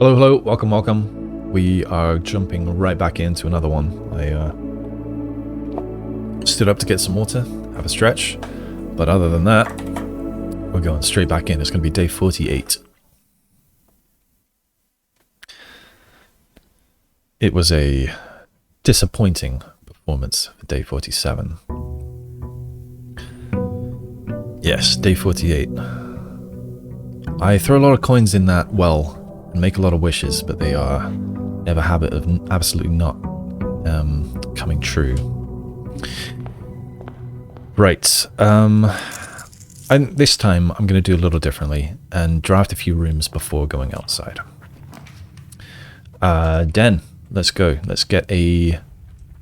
Hello, hello, welcome, welcome. We are jumping right back into another one. I stood up to get some water, have a stretch, but other than that, we're going straight back in. It's going to be day 48. It was a disappointing performance for day 47. Yes, day 48. I throw a lot of coins in that well and make a lot of wishes, but they have a habit of absolutely not coming true. Right. This time I'm going to do a little differently and draft a few rooms before going outside. Den, let's go. Let's get a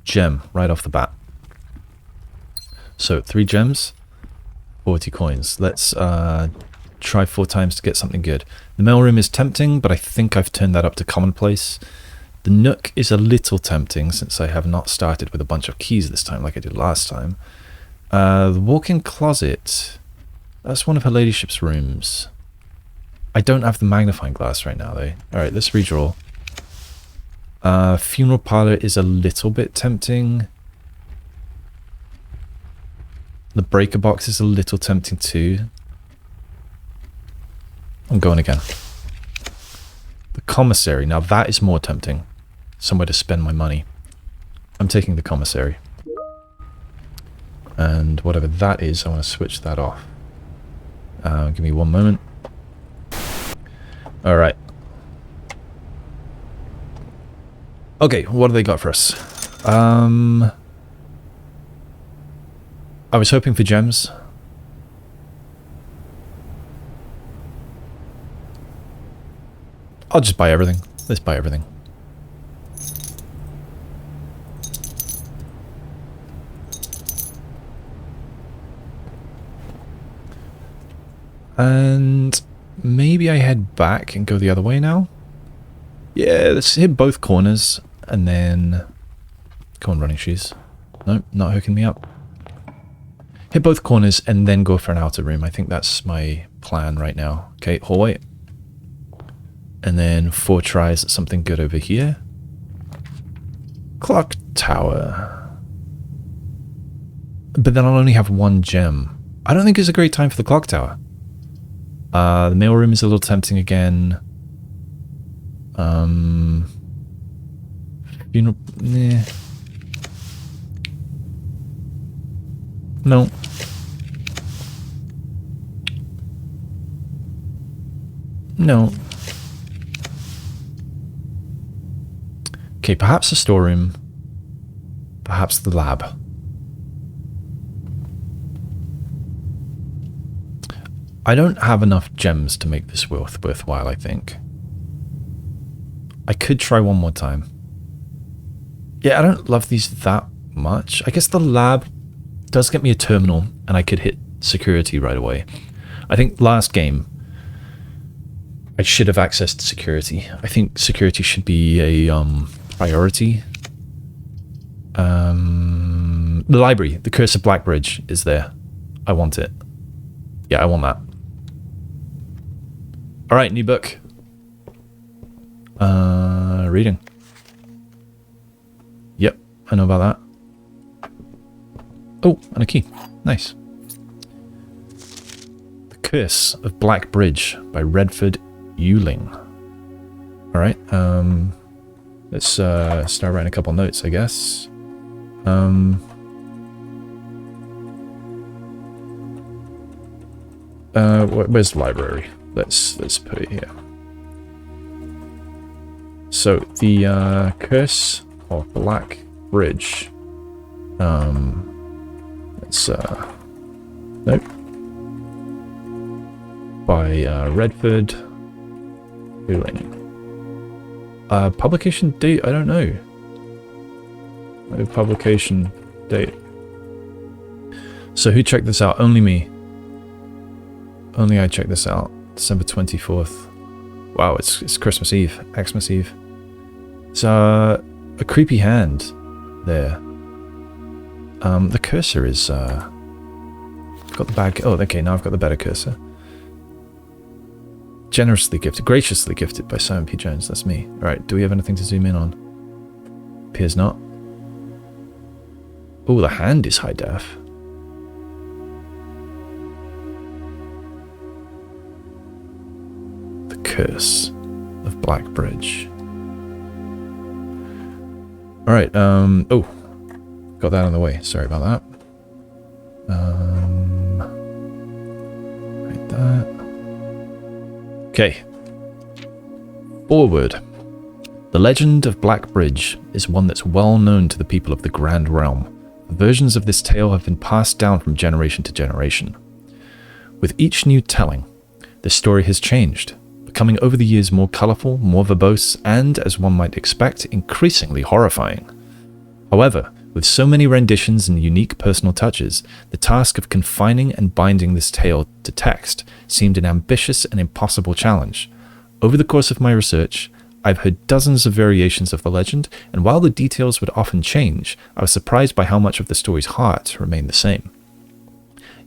gem right off the bat. So 3 gems, 40 coins. Let's try 4 times to get something good. The mailroom is tempting, but I think I've turned that up to commonplace. The Nook is a little tempting since I have not started with a bunch of keys this time like I did last time. The walk-in closet, that's one of her ladyship's rooms. I don't have the magnifying glass right now though. Alright, let's redraw. Funeral parlor is a little bit tempting. The breaker box is a little tempting too. I'm going again. The commissary. Now that is more tempting. Somewhere to spend my money. I'm taking the commissary. And whatever that is, I want to switch that off. Give me one moment. Alright. Okay, what do they got for us? I was hoping for gems. I'll just buy everything. Let's buy everything. And maybe I head back and go the other way now? Yeah, let's hit both corners and then... Come on, running shoes. Nope, not hooking me up. Hit both corners and then go for an outer room. I think that's my plan right now. Okay, hallway. And then 4 tries at something good over here. Clock tower. But then I'll only have 1 gem. I don't think it's a great time for the clock tower. The mailroom is a little tempting again. Funeral... Nah. No. No. Okay, perhaps the storeroom. Perhaps the lab. I don't have enough gems to make this worthwhile, I think. I could try one more time. Yeah, I don't love these that much. I guess the lab does get me a terminal, and I could hit security right away. I think last game, I should have accessed security. I think security should be a priority. The library, the Curse of Blackbridge is there. I want it. Yeah, I want that. Alright, new book. Reading. Yep, I know about that. Oh, and a key. Nice. The Curse of Blackbridge by Redford Ewing. Alright, let's start writing a couple notes, I guess. Where's the library? Let's put it here. So the Curse of Blackbridge. Let's nope. By Redford Ewing. Publication date? I don't know. No publication date. So who checked this out? Only me. Only I checked this out. December 24th. Wow, it's Christmas Eve. Xmas Eve. It's a creepy hand there. The cursor is I've got the bad... Oh, okay, now I've got the better cursor. Generously gifted, graciously gifted by Simon P. Jones. That's me. All right, do we have anything to zoom in on? Appears not. Oh, the hand is high def. The Curse of Blackbridge. All right. Oh, got that on the way. Sorry about that. Right that. Okay. Forward. The legend of Blackbridge is one that's well known to the people of the Grand Realm. Versions of this tale have been passed down from generation to generation. With each new telling, the story has changed, becoming over the years more colourful, more verbose, and, as one might expect, increasingly horrifying. However, with so many renditions and unique personal touches, the task of confining and binding this tale to text seemed an ambitious and impossible challenge. Over the course of my research, I've heard dozens of variations of the legend, and while the details would often change, I was surprised by how much of the story's heart remained the same.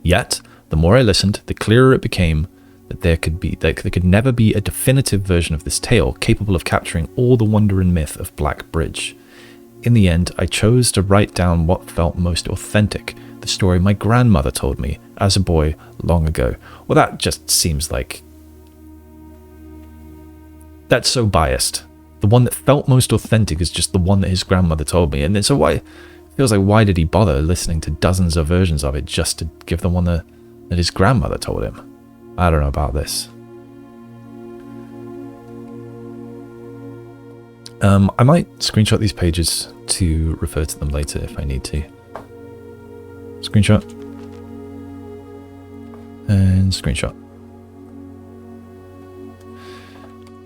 Yet, the more I listened, the clearer it became that there could never be a definitive version of this tale capable of capturing all the wonder and myth of Blackbridge. In the end, I chose to write down what felt most authentic, the story my grandmother told me as a boy long ago. Well, that just seems like... that's so biased. The one that felt most authentic is just the one that his grandmother told me. And so why... it feels like, why did he bother listening to dozens of versions of it just to give the one that his grandmother told him? I don't know about this. I might screenshot these pages to refer to them later if I need to. Screenshot. And screenshot.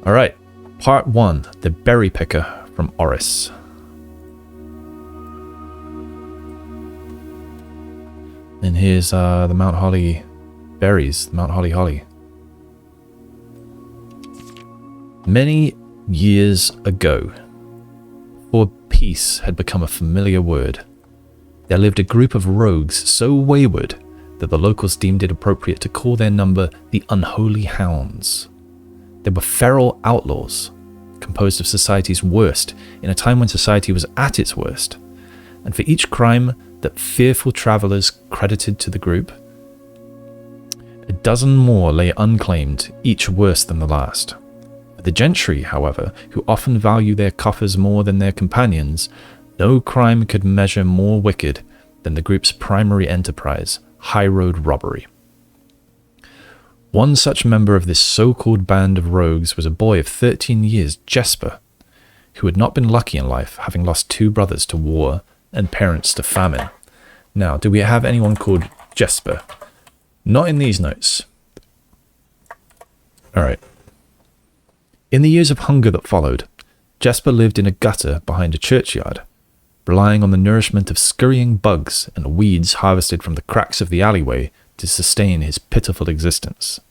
Alright, part 1, The Berry Picker from Oris. And here's the Mount Holly berries, the Mount Holly. Many years ago, before peace had become a familiar word, there lived a group of rogues so wayward that the locals deemed it appropriate to call their number the Unholy Hounds. They were feral outlaws, composed of society's worst, in a time when society was at its worst. And for each crime that fearful travellers credited to the group, a dozen more lay unclaimed, each worse than the last. The gentry, however, who often value their coffers more than their companions, no crime could measure more wicked than the group's primary enterprise, high road robbery. One such member of this so-called band of rogues was a boy of 13 years, Jesper, who had not been lucky in life, having lost 2 brothers to war and parents to famine. Now, do we have anyone called Jesper? Not in these notes. Alright. In the years of hunger that followed, Jesper lived in a gutter behind a churchyard, relying on the nourishment of scurrying bugs and weeds harvested from the cracks of the alleyway to sustain his pitiful existence.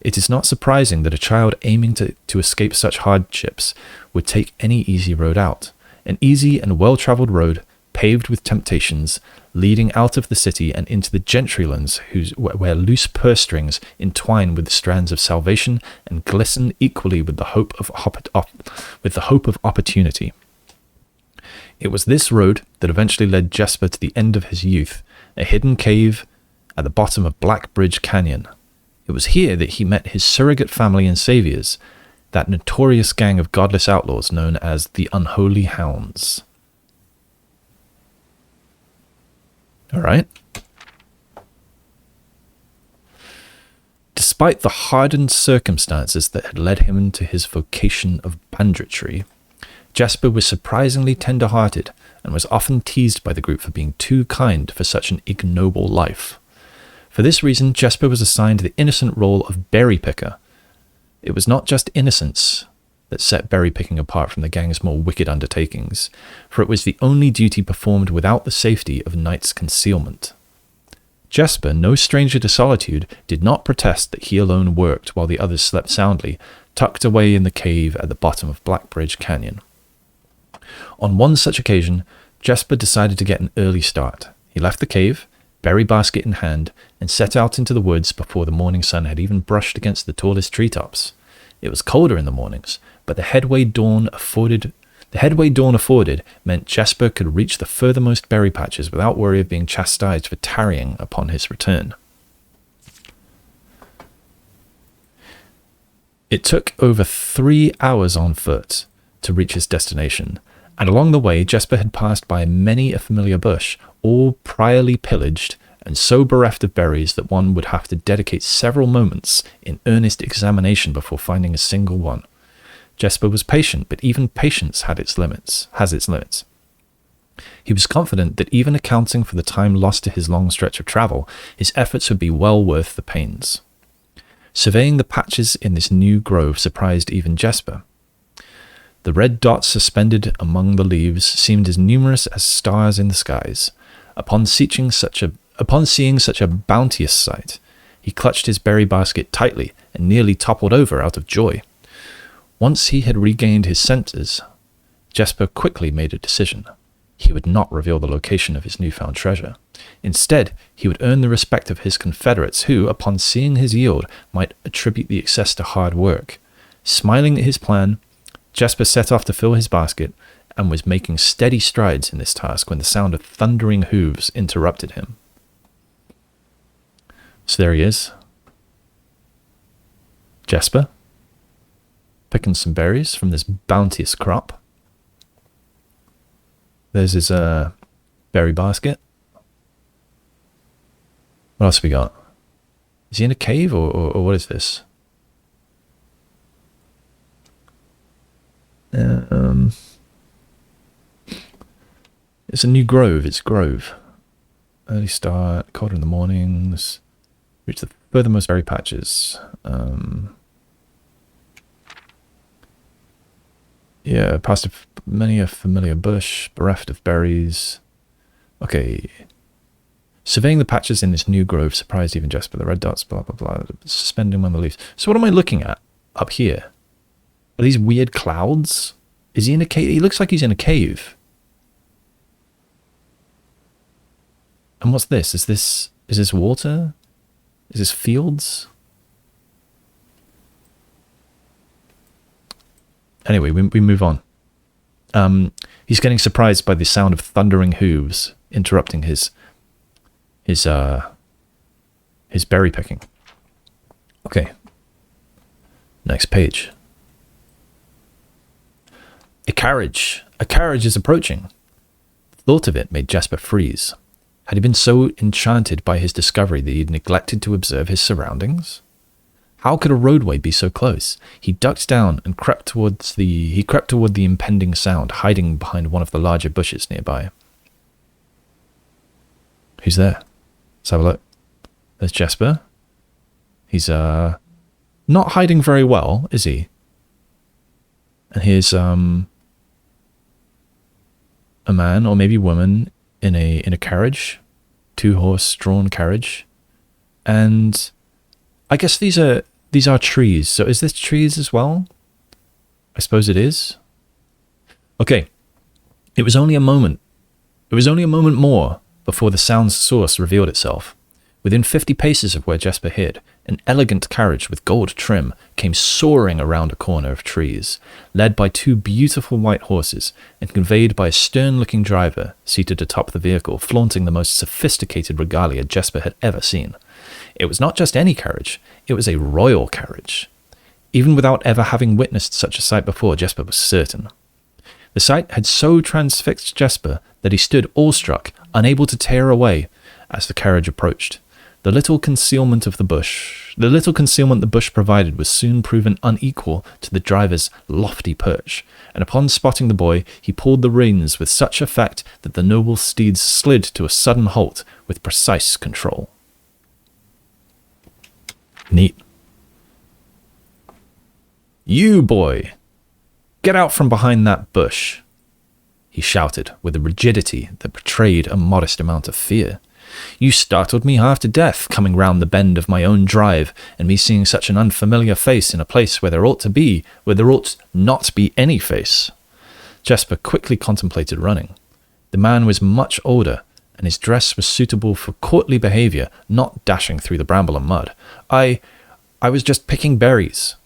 It is not surprising that a child aiming to escape such hardships would take any easy road out, an easy and well-travelled road paved with temptations, leading out of the city and into the gentrylands where loose purse strings entwine with the strands of salvation and glisten equally with the hope of opportunity. It was this road that eventually led Jesper to the end of his youth, a hidden cave at the bottom of Blackbridge Canyon. It was here that he met his surrogate family and saviors, that notorious gang of godless outlaws known as the Unholy Hounds. Alright. Despite the hardened circumstances that had led him to his vocation of banditry, Jesper was surprisingly tender-hearted and was often teased by the group for being too kind for such an ignoble life. For this reason, Jesper was assigned the innocent role of berry picker. It was not just innocence that set berry picking apart from the gang's more wicked undertakings, for it was the only duty performed without the safety of night's concealment. Jesper, no stranger to solitude, did not protest that he alone worked while the others slept soundly, tucked away in the cave at the bottom of Blackbridge Canyon. On one such occasion, Jesper decided to get an early start. He left the cave, berry basket in hand, and set out into the woods before the morning sun had even brushed against the tallest treetops. It was colder in the mornings, but the headway dawn afforded meant Jesper could reach the furthermost berry patches without worry of being chastised for tarrying upon his return. It took over 3 hours on foot to reach his destination, and along the way Jesper had passed by many a familiar bush, all priorly pillaged and so bereft of berries that one would have to dedicate several moments in earnest examination before finding a single one. Jesper was patient, but even patience has its limits. He was confident that even accounting for the time lost to his long stretch of travel, his efforts would be well worth the pains. Surveying the patches in this new grove surprised even Jesper. The red dots suspended among the leaves seemed as numerous as stars in the skies. Upon seeing such a bounteous sight, he clutched his berry basket tightly and nearly toppled over out of joy. Once he had regained his senses, Jesper quickly made a decision. He would not reveal the location of his newfound treasure. Instead, he would earn the respect of his confederates who, upon seeing his yield, might attribute the excess to hard work. Smiling at his plan, Jesper set off to fill his basket and was making steady strides in this task when the sound of thundering hooves interrupted him. So there he is. Jesper, picking some berries from this bounteous crop. There's his berry basket. What else have we got? Is he in a cave or what is this? It's a new grove. It's grove. Early start, colder in the mornings. Reach the furthermost berry patches. Yeah, past many a familiar bush, bereft of berries. Okay. Surveying the patches in this new grove surprised even Jesper. The red dots, blah, blah, blah, suspending among the leaves. So what am I looking at up here? Are these weird clouds? Is he in a cave? He looks like he's in a cave. And what's this? Is this water? Is this fields? Anyway, we move on. He's getting surprised by the sound of thundering hooves interrupting his berry picking. Okay. Next page. A carriage is approaching. The thought of it made Jesper freeze. Had he been so enchanted by his discovery that he had neglected to observe his surroundings? How could a roadway be so close? He ducked down and crept toward the impending sound, hiding behind one of the larger bushes nearby. Who's there? Let's have a look. There's Jesper. He's not hiding very well, is he? And here's a man or maybe woman in a carriage, 2-horse drawn carriage, and I guess these are trees. So is this trees as well? I suppose it is. Okay. It was only a moment more before the sound's source revealed itself. Within 50 paces of where Jesper hid, an elegant carriage with gold trim came soaring around a corner of trees, led by 2 beautiful white horses and conveyed by a stern-looking driver seated atop the vehicle, flaunting the most sophisticated regalia Jesper had ever seen. It was not just any carriage, it was a royal carriage. Even without ever having witnessed such a sight before, Jesper was certain. The sight had so transfixed Jesper that he stood awestruck, unable to tear away as the carriage approached. The little concealment the bush provided was soon proven unequal to the driver's lofty perch, and upon spotting the boy, he pulled the reins with such effect that the noble steeds slid to a sudden halt with precise control. Neat. You, boy! Get out from behind that bush! He shouted with a rigidity that betrayed a modest amount of fear. You startled me half to death, coming round the bend of my own drive, and me seeing such an unfamiliar face in a place where there ought not be any face. Jesper quickly contemplated running. The man was much older and his dress was suitable for courtly behaviour, not dashing through the bramble and mud. I was just picking berries.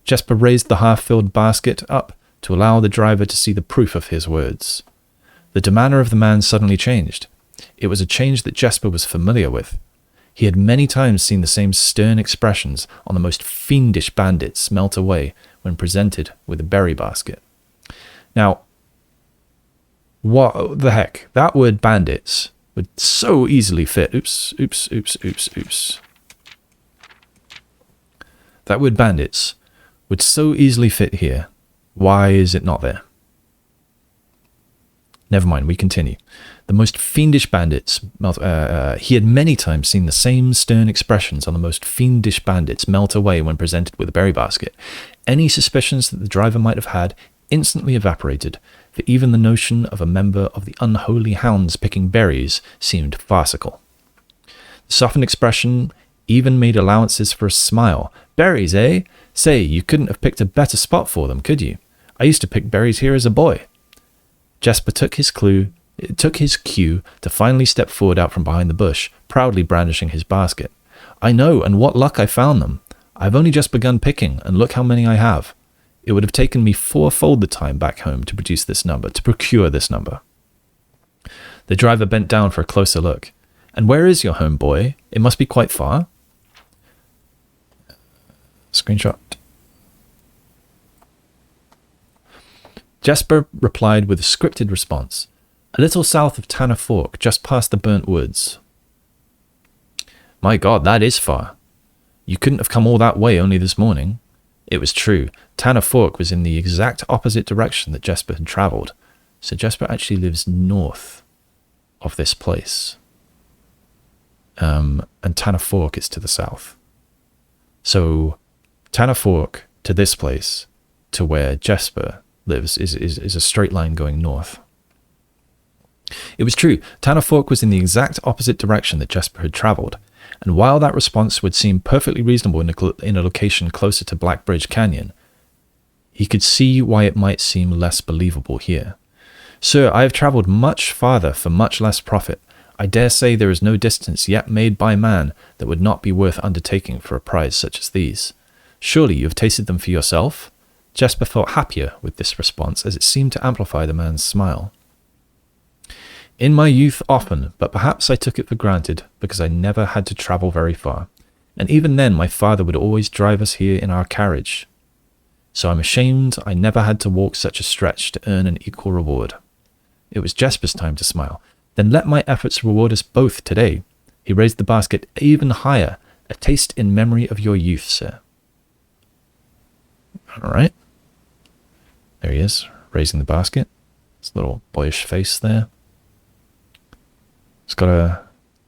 Jesper raised the half-filled basket up to allow the driver to see the proof of his words. The demeanour of the man suddenly changed. It was a change that Jesper was familiar with. He had many times seen the same stern expressions on the most fiendish bandits melt away when presented with a berry basket. Now, what the heck? That word bandits would so easily fit. Oops. That word bandits would so easily fit here. Why is it not there? Never mind, we continue. The most fiendish bandits, he had many times seen the same stern expressions on the most fiendish bandits melt away when presented with a berry basket. Any suspicions that the driver might have had instantly evaporated, for even the notion of a member of the unholy hounds picking berries seemed farcical. The softened expression even made allowances for a smile. Berries, eh? Say, you couldn't have picked a better spot for them, could you? I used to pick berries here as a boy. Jesper took his cue to finally step forward out from behind the bush, proudly brandishing his basket. I know, and what luck I found them. I've only just begun picking, and look how many I have. It would have taken me fourfold the time back home to procure this number. The driver bent down for a closer look. And where is your home, boy? It must be quite far. Screenshot. Jesper replied with a scripted response. A little south of Tanner Fork, just past the burnt woods. My God, that is far. You couldn't have come all that way only this morning. It was true. Tanner Fork was in the exact opposite direction that Jesper had travelled. So Jesper actually lives north of this place. And Tanner Fork is to the south. So Tanner Fork to this place, to where Jesper lives, is a straight line going north. It was true. Tanner Fork was in the exact opposite direction that Jesper had travelled, and while that response would seem perfectly reasonable in a location closer to Black Bridge Canyon, he could see why it might seem less believable here. Sir, I have travelled much farther for much less profit. I dare say there is no distance yet made by man that would not be worth undertaking for a prize such as these. Surely you have tasted them for yourself? Jesper felt happier with this response, as it seemed to amplify the man's smile. In my youth often, but perhaps I took it for granted because I never had to travel very far, and even then my father would always drive us here in our carriage. So I'm ashamed I never had to walk such a stretch to earn an equal reward. It was Jesper's time to smile. Then let my efforts reward us both today. He raised the basket even higher, a taste in memory of your youth, sir. All right. There he is, raising the basket. His little boyish face there. He's got a...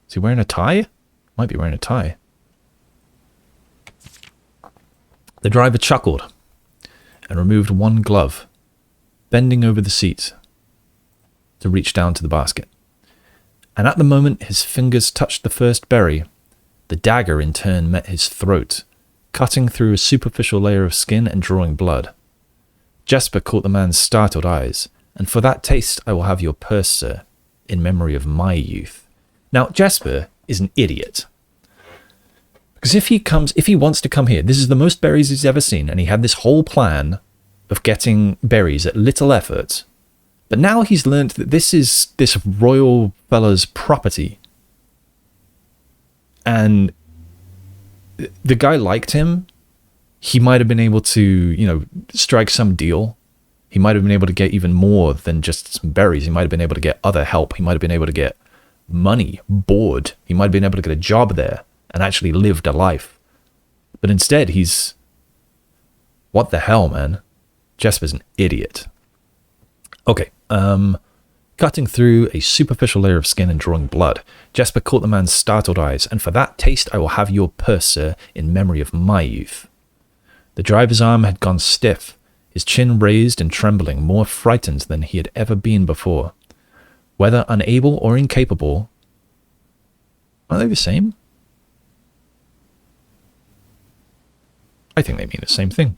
Is he wearing a tie? Might be wearing a tie. The driver chuckled and removed one glove, bending over the seat to reach down to the basket. And at the moment his fingers touched the first berry, the dagger in turn met his throat, cutting through a superficial layer of skin and drawing blood. Jesper caught the man's startled eyes. And for that taste I will have your purse, sir, in memory of my youth. Now, Jesper is an idiot. Because if he wants to come here, this is the most berries he's ever seen, and he had this whole plan of getting berries at little effort. But now he's learned that this is this royal fella's property. And the guy liked him. He might have been able to, strike some deal. He might have been able to get even more than just some berries. He might have been able to get other help. He might have been able to get money, board. He might have been able to get a job there and actually lived a life. But instead, he's... What the hell, man? Jesper's an idiot. Okay, cutting through a superficial layer of skin and drawing blood, Jesper caught the man's startled eyes, and for that taste I will have your purse, sir, in memory of my youth. The driver's arm had gone stiff, his chin raised and trembling, more frightened than he had ever been before. Whether unable or incapable... Are they the same? I think they mean the same thing.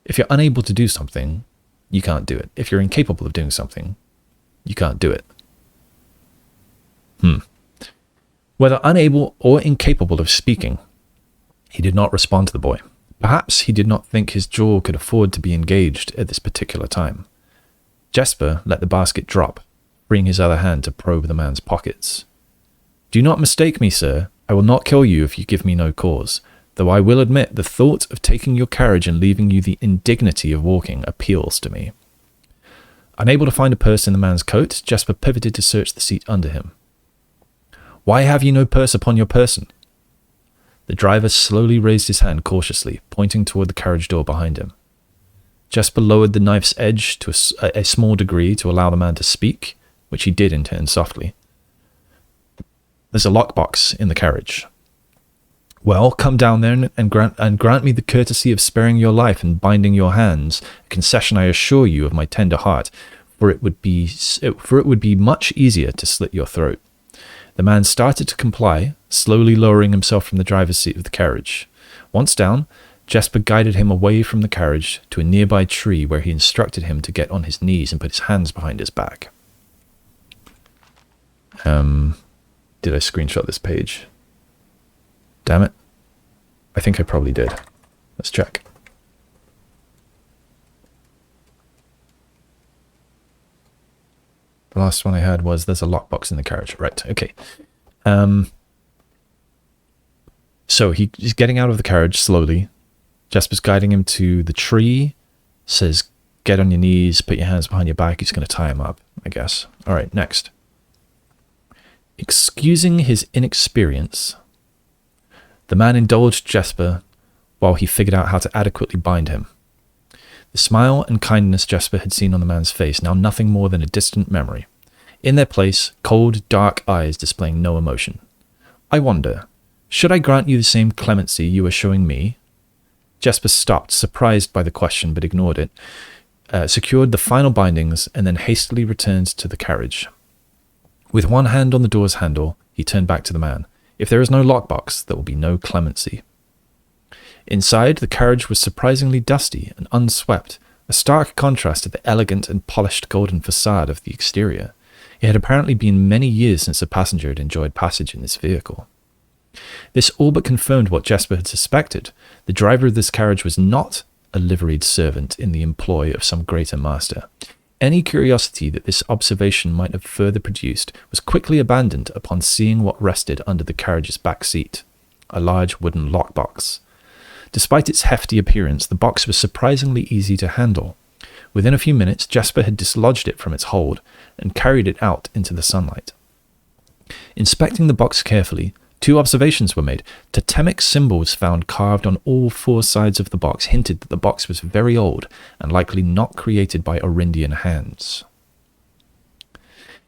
If you're unable to do something, you can't do it. If you're incapable of doing something, you can't do it. Whether unable or incapable of speaking, he did not respond to the boy. Perhaps he did not think his jaw could afford to be engaged at this particular time. Jesper let the basket drop, freeing his other hand to probe the man's pockets. "Do not mistake me, sir. I will not kill you if you give me no cause, though I will admit the thought of taking your carriage and leaving you the indignity of walking appeals to me." Unable to find a purse in the man's coat, Jesper pivoted to search the seat under him. "Why have you no purse upon your person?" The driver slowly raised his hand cautiously, pointing toward the carriage door behind him. Jesper lowered the knife's edge to a small degree to allow the man to speak, which he did in turn softly. "There's a lockbox in the carriage." "Well, come down there and grant me the courtesy of sparing your life and binding your hands, a concession I assure you of my tender heart, for it would be much easier to slit your throat." The man started to comply, slowly lowering himself from the driver's seat of the carriage. Once down, Jesper guided him away from the carriage to a nearby tree where he instructed him to get on his knees and put his hands behind his back. Did I screenshot this page? Damn it. I think I probably did. Let's check. The last one I had was there's a lockbox in the carriage. Right, okay. So he's getting out of the carriage slowly. Jesper's guiding him to the tree. Says, get on your knees, put your hands behind your back. He's going to tie him up, I guess. All right, next. Excusing his inexperience, the man indulged Jesper while he figured out how to adequately bind him. The smile and kindness Jesper had seen on the man's face, now nothing more than a distant memory. In their place, cold, dark eyes displaying no emotion. "I wonder, should I grant you the same clemency you are showing me?" Jesper stopped, surprised by the question, but ignored it, secured the final bindings, and then hastily returned to the carriage. With one hand on the door's handle, he turned back to the man. "If there is no lockbox, there will be no clemency." Inside, the carriage was surprisingly dusty and unswept, a stark contrast to the elegant and polished golden facade of the exterior. It had apparently been many years since a passenger had enjoyed passage in this vehicle. This all but confirmed what Jesper had suspected. The driver of this carriage was not a liveried servant in the employ of some greater master. Any curiosity that this observation might have further produced was quickly abandoned upon seeing what rested under the carriage's back seat, a large wooden lockbox. Despite its hefty appearance, the box was surprisingly easy to handle. Within a few minutes, Jesper had dislodged it from its hold and carried it out into the sunlight. Inspecting the box carefully, two observations were made. Totemic symbols found carved on all four sides of the box hinted that the box was very old and likely not created by Orindian hands.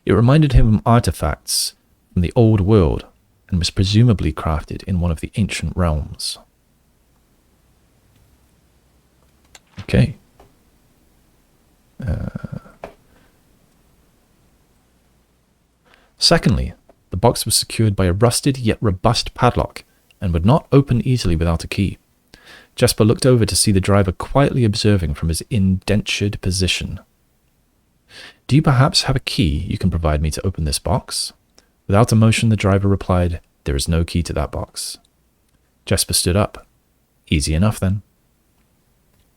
It reminded him of artifacts from the old world and was presumably crafted in one of the ancient realms. Okay. Secondly, the box was secured by a rusted yet robust padlock and would not open easily without a key. Jesper looked over to see the driver quietly observing from his indentured position. "Do you perhaps have a key you can provide me to open this box?" Without emotion, the driver replied, "There is no key to that box." Jesper stood up. "Easy enough then."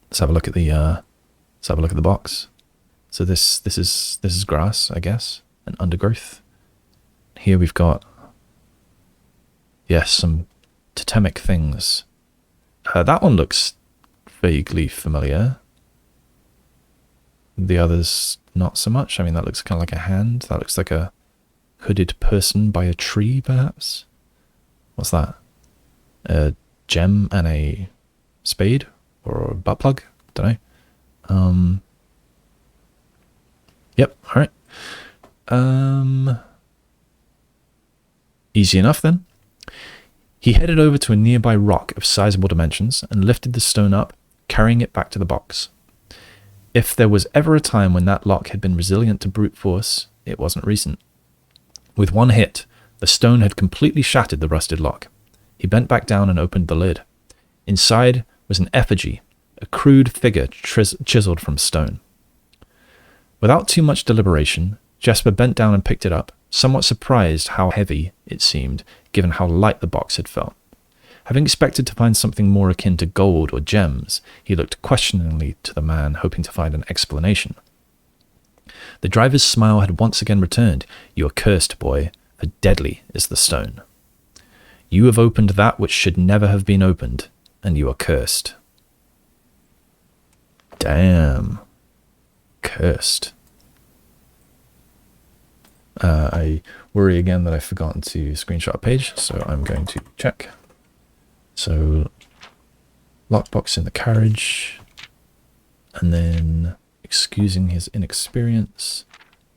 Let's have a look at the box. So this is grass, I guess, and undergrowth. Here we've got, yes, some totemic things. That one looks vaguely familiar. The others, not so much. I mean, that looks kind of like a hand. That looks like a hooded person by a tree, perhaps. What's that? A gem and a spade? Or a butt plug? Don't know. Yep, alright. Easy enough then. He headed over to a nearby rock of sizable dimensions and lifted the stone up, carrying it back to the box. If there was ever a time when that lock had been resilient to brute force, it wasn't recent. With one hit, the stone had completely shattered the rusted lock. He bent back down and opened the lid. Inside was an effigy, a crude figure chiseled from stone. Without too much deliberation, Jesper bent down and picked it up, somewhat surprised how heavy it seemed, given how light the box had felt. Having expected to find something more akin to gold or gems, he looked questioningly to the man, hoping to find an explanation. The driver's smile had once again returned. "You are cursed, boy, for deadly is the stone. You have opened that which should never have been opened, and you are cursed." Damn. Cursed. I worry again that I've forgotten to screenshot a page, so I'm going to check. So, lockbox in the carriage, and then excusing his inexperience,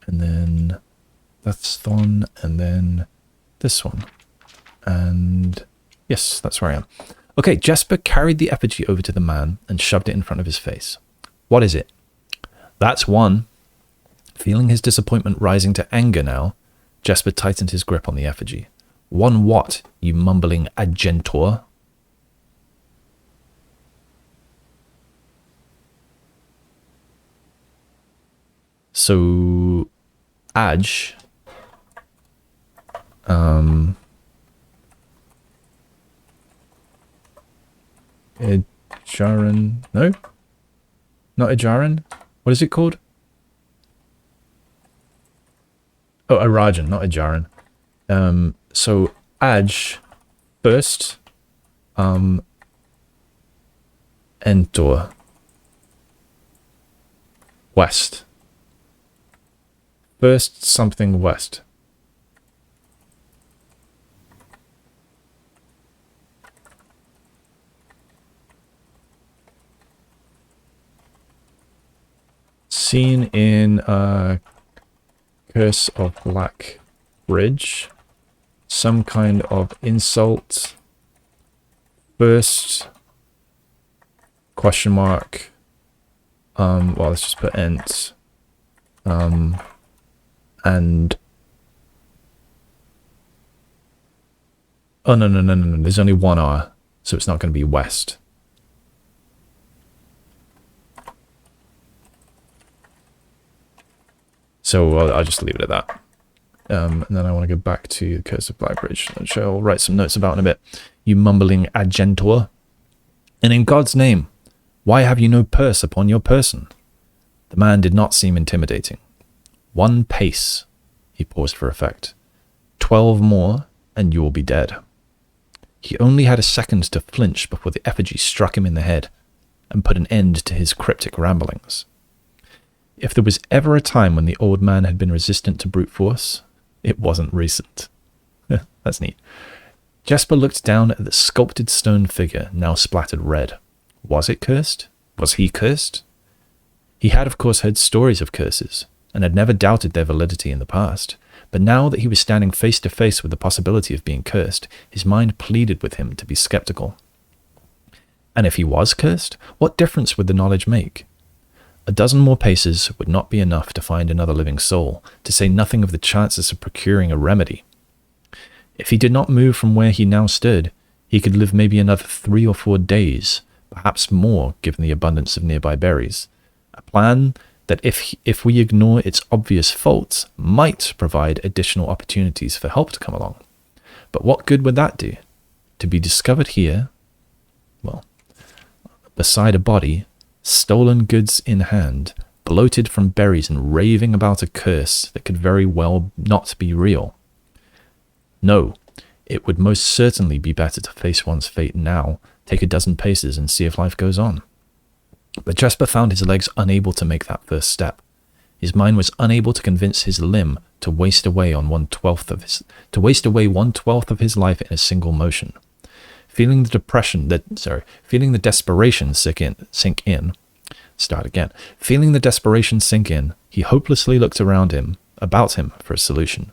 and then that's the one, and then this one. And yes, that's where I am. Okay, Jesper carried the effigy over to the man and shoved it in front of his face. "What is it?" "That's one." Feeling his disappointment rising to anger now, Jesper tightened his grip on the effigy. "One what, you mumbling agentor?" So, Aj, Ijaran, no? Not Ijaran? What is it called? Oh, Arajan, not Ijaran. So, Aj, first, Entor, west. First something west. Seen in Curse of Black Bridge. Some kind of insult. First question mark. Well, let's just put ent. And oh no, there's only one R, so it's not going to be west. So I'll just leave it at that. And then I want to go back to the Curse of Blackbridge, which I'll write some notes about in a bit. "You mumbling agentor. And in God's name, why have you no purse upon your person?" The man did not seem intimidating. "1 pace." He paused for effect. 12 more, and you will be dead." He only had a second to flinch before the effigy struck him in the head and put an end to his cryptic ramblings. If there was ever a time when the old man had been resistant to brute force, it wasn't recent. That's neat. Jesper looked down at the sculpted stone figure, now splattered red. Was it cursed? Was he cursed? He had, of course, heard stories of curses, and had never doubted their validity in the past, but now that he was standing face to face with the possibility of being cursed, his mind pleaded with him to be skeptical. And if he was cursed, what difference would the knowledge make? A dozen more paces would not be enough to find another living soul, to say nothing of the chances of procuring a remedy. If he did not move from where he now stood, he could live maybe another 3 or 4 days, perhaps more given the abundance of nearby berries. A plan that, if we ignore its obvious faults, might provide additional opportunities for help to come along. But what good would that do? To be discovered here, well, beside a body, stolen goods in hand, bloated from berries and raving about a curse that could very well not be real. No, it would most certainly be better to face one's fate now, take a dozen paces and see if life goes on. But Jesper found his legs unable to make that first step. His mind was unable to convince his limb to waste away 1/12 of his life in a single motion. Feeling the desperation sink in, he hopelessly looked about him for a solution.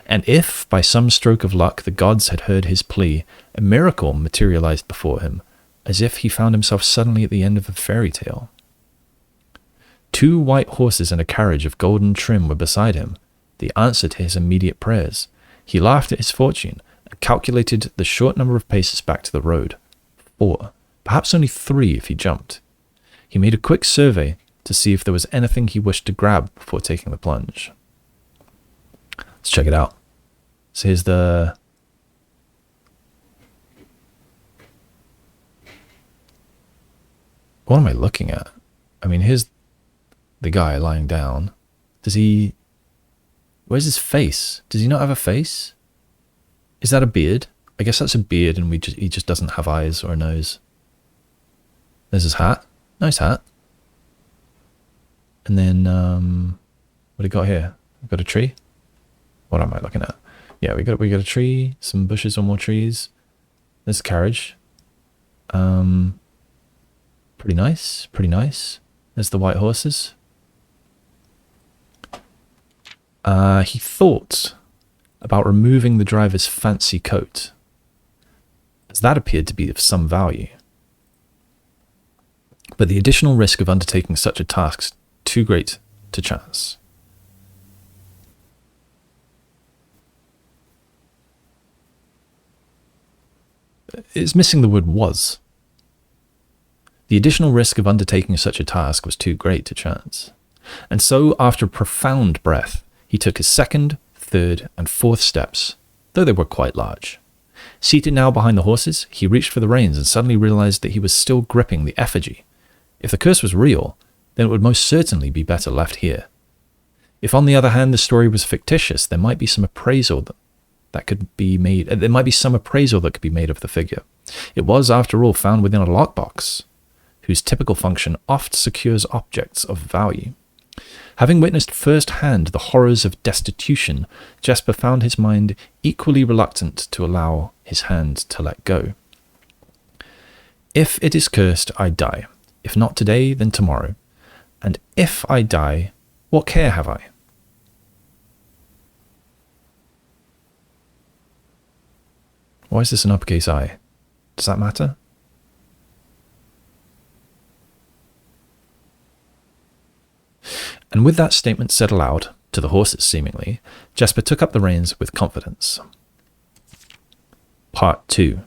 And if, by some stroke of luck, the gods had heard his plea, a miracle materialized before him, as if he found himself suddenly at the end of a fairy tale. 2 white horses and a carriage of golden trim were beside him, the answer to his immediate prayers. He laughed at his fortune, and calculated the short number of paces back to the road. 4, perhaps only 3 if he jumped. He made a quick survey to see if there was anything he wished to grab before taking the plunge. Let's check it out. So here's the... What am I looking at? I mean, here's the guy lying down. Does he... Where's his face? Does he not have a face? Is that a beard? I guess that's a beard and he just doesn't have eyes or a nose. There's his hat. Nice hat. And then, what do we got here? We've got a tree. What am I looking at? Yeah, we got a tree, some bushes or more trees. There's a carriage. Pretty nice, pretty nice. There's the white horses. He thought about removing the driver's fancy coat, as that appeared to be of some value. But the additional risk of undertaking such a task too great to chance. It's missing the word was. The additional risk of undertaking such a task was too great to chance. And so, after a profound breath, he took his second, third, and fourth steps, though they were quite large. Seated now behind the horses, he reached for the reins and suddenly realized that he was still gripping the effigy. If the curse was real, then it would most certainly be better left here. If, on the other hand, the story was fictitious, there might be some appraisal that could be made. There might be some appraisal that could be made of the figure. It was, after all, found within a lockbox, whose typical function oft secures objects of value. Having witnessed firsthand the horrors of destitution, Jasper found his mind equally reluctant to allow his hand to let go. If it is cursed, I die. If not today, then tomorrow. And if I die, what care have I? Why is this an uppercase I? Does that matter? And with that statement said aloud, to the horses seemingly, Jasper took up the reins with confidence. Part 2.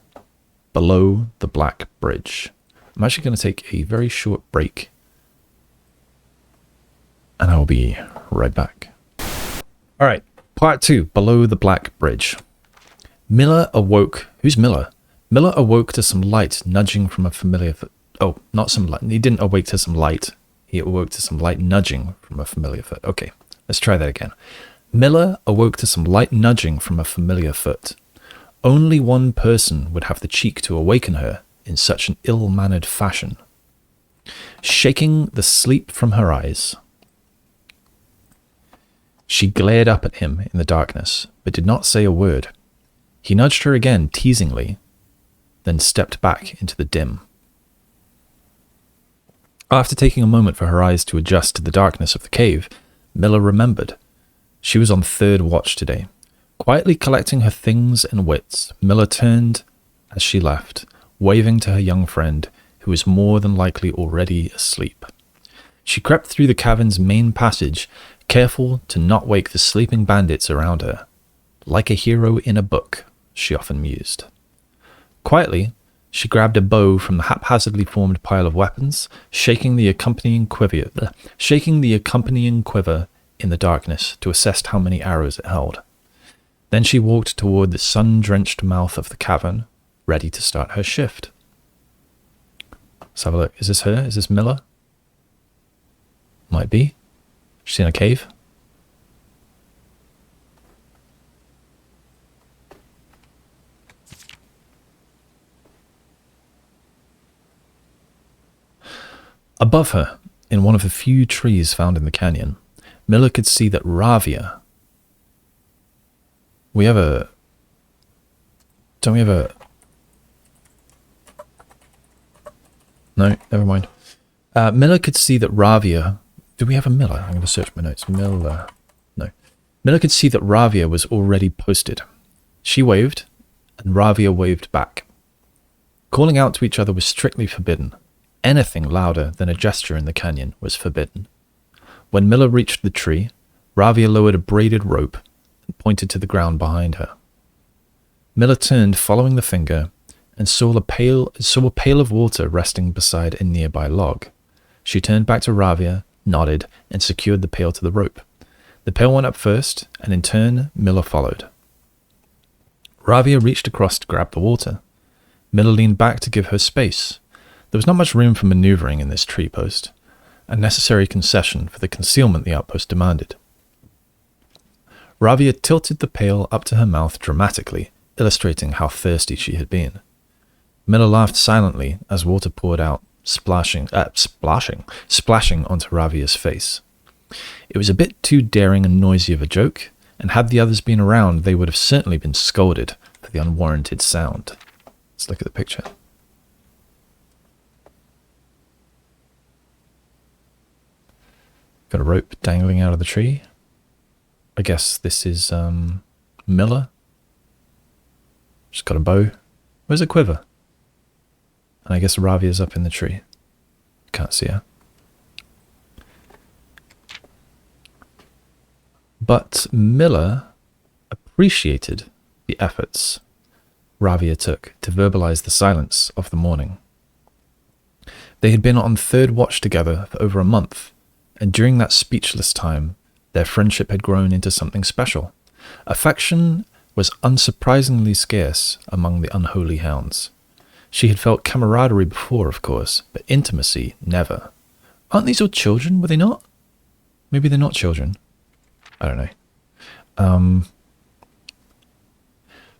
Below the Black Bridge. I'm actually going to take a very short break. And I will be right back. Alright, Part 2. Below the Black Bridge. Miller awoke... Who's Miller? Miller awoke to some light nudging from a familiar... Oh, not some light. He didn't awake to some light. He awoke to some light nudging from a familiar foot. Okay, let's try that again. Miller awoke to some light nudging from a familiar foot. Only one person would have the cheek to awaken her in such an ill-mannered fashion. Shaking the sleep from her eyes, she glared up at him in the darkness, but did not say a word. He nudged her again, teasingly, then stepped back into the dim. After taking a moment for her eyes to adjust to the darkness of the cave, Miller remembered. She was on third watch today. Quietly collecting her things and wits, Miller turned as she left, waving to her young friend, who was more than likely already asleep. She crept through the cavern's main passage, careful to not wake the sleeping bandits around her. Like a hero in a book, she often mused. Quietly, she grabbed a bow from the haphazardly formed pile of weapons, shaking the accompanying quiver in the darkness to assess how many arrows it held. Then she walked toward the sun-drenched mouth of the cavern, ready to start her shift. Let's have a look. Is this her? Is this Miller? Might be. She's in a cave. Above her, in one of the few trees found in the canyon, Miller could see that Ravia... Don't we have a... No, never mind. Miller could see that Ravia... Do we have a Miller? I'm going to search my notes. Miller... No. Miller could see that Ravia was already posted. She waved, and Ravia waved back. Calling out to each other was strictly forbidden. Anything louder than a gesture in the canyon was forbidden. When Miller reached the tree, Ravia lowered a braided rope and pointed to the ground behind her. Miller turned, following the finger, and saw a pail of water resting beside a nearby log. She turned back to Ravia, nodded, and secured the pail to the rope. The pail went up first, and in turn, Miller followed. Ravia reached across to grab the water. Miller leaned back to give her space. There was not much room for maneuvering in this tree post, a necessary concession for the concealment the outpost demanded. Ravia tilted the pail up to her mouth dramatically, illustrating how thirsty she had been. Miller laughed silently as water poured out, splashing onto Ravia's face. It was a bit too daring and noisy of a joke, and had the others been around, they would have certainly been scolded for the unwarranted sound. Let's look at the picture. Got a rope dangling out of the tree. I guess this is Miller. She's got a bow. Where's a quiver? And I guess Ravia's up in the tree. Can't see her. But Miller appreciated the efforts Ravia took to verbalize the silence of the morning. They had been on third watch together for over a month, and during that speechless time, their friendship had grown into something special. Affection was unsurprisingly scarce among the unholy hounds. She had felt camaraderie before, of course, but intimacy never. Aren't these all children? Were they not? Maybe they're not children. I don't know.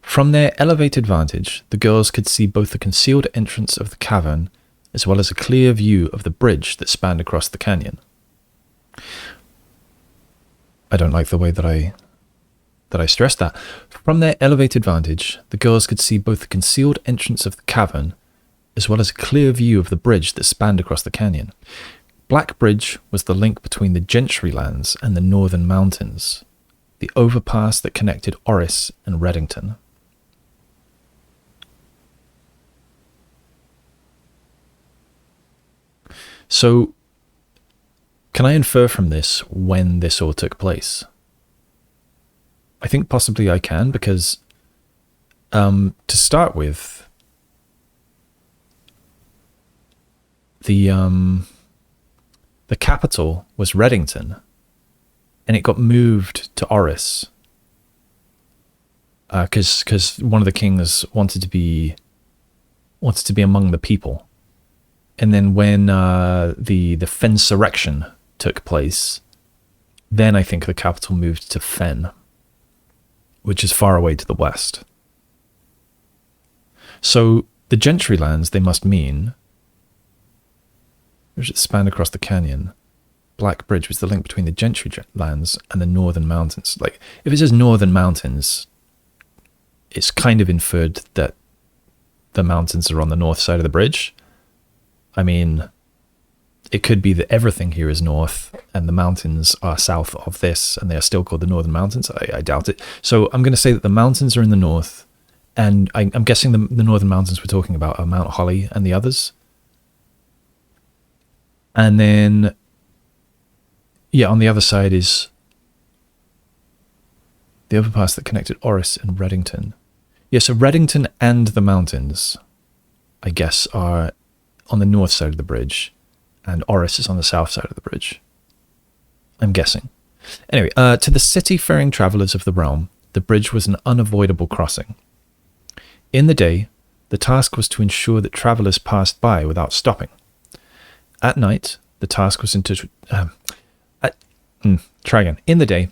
From their elevated vantage, the girls could see both the concealed entrance of the cavern as well as a clear view of the bridge that spanned across the canyon. I don't like the way that I stressed that. From their elevated vantage, the girls could see both the concealed entrance of the cavern as well as a clear view of the bridge that spanned across the canyon. Black Bridge was the link between the Gentry lands and the northern mountains, the overpass that connected Orris and Reddington. So, can I infer from this when this all took place? I think possibly I can, because to start with, the capital was Reddington, and it got moved to Orris because one of the kings wanted to be among the people. And then when the Fensurrection took place, then I think the capital moved to Fen, which is far away to the west. So the Gentry lands, they must mean, which spanned across the canyon. Black Bridge was the link between the Gentry lands and the northern mountains. Like, if it says northern mountains, it's kind of inferred that the mountains are on the north side of the bridge. I mean, it could be that everything here is north and the mountains are south of this and they are still called the Northern Mountains. I doubt it. So I'm going to say that the mountains are in the north, and I'm guessing the Northern Mountains we're talking about are Mount Holly and the others. And then, yeah, on the other side is the overpass that connected Orris and Reddington. Yeah, so Reddington and the mountains, I guess, are on the north side of the bridge, and Orris is on the south side of the bridge. I'm guessing. Anyway, to the city-faring travellers of the realm, the bridge was an unavoidable crossing. In the day, the task was to ensure that travellers passed by without stopping. At night, the task was In the day,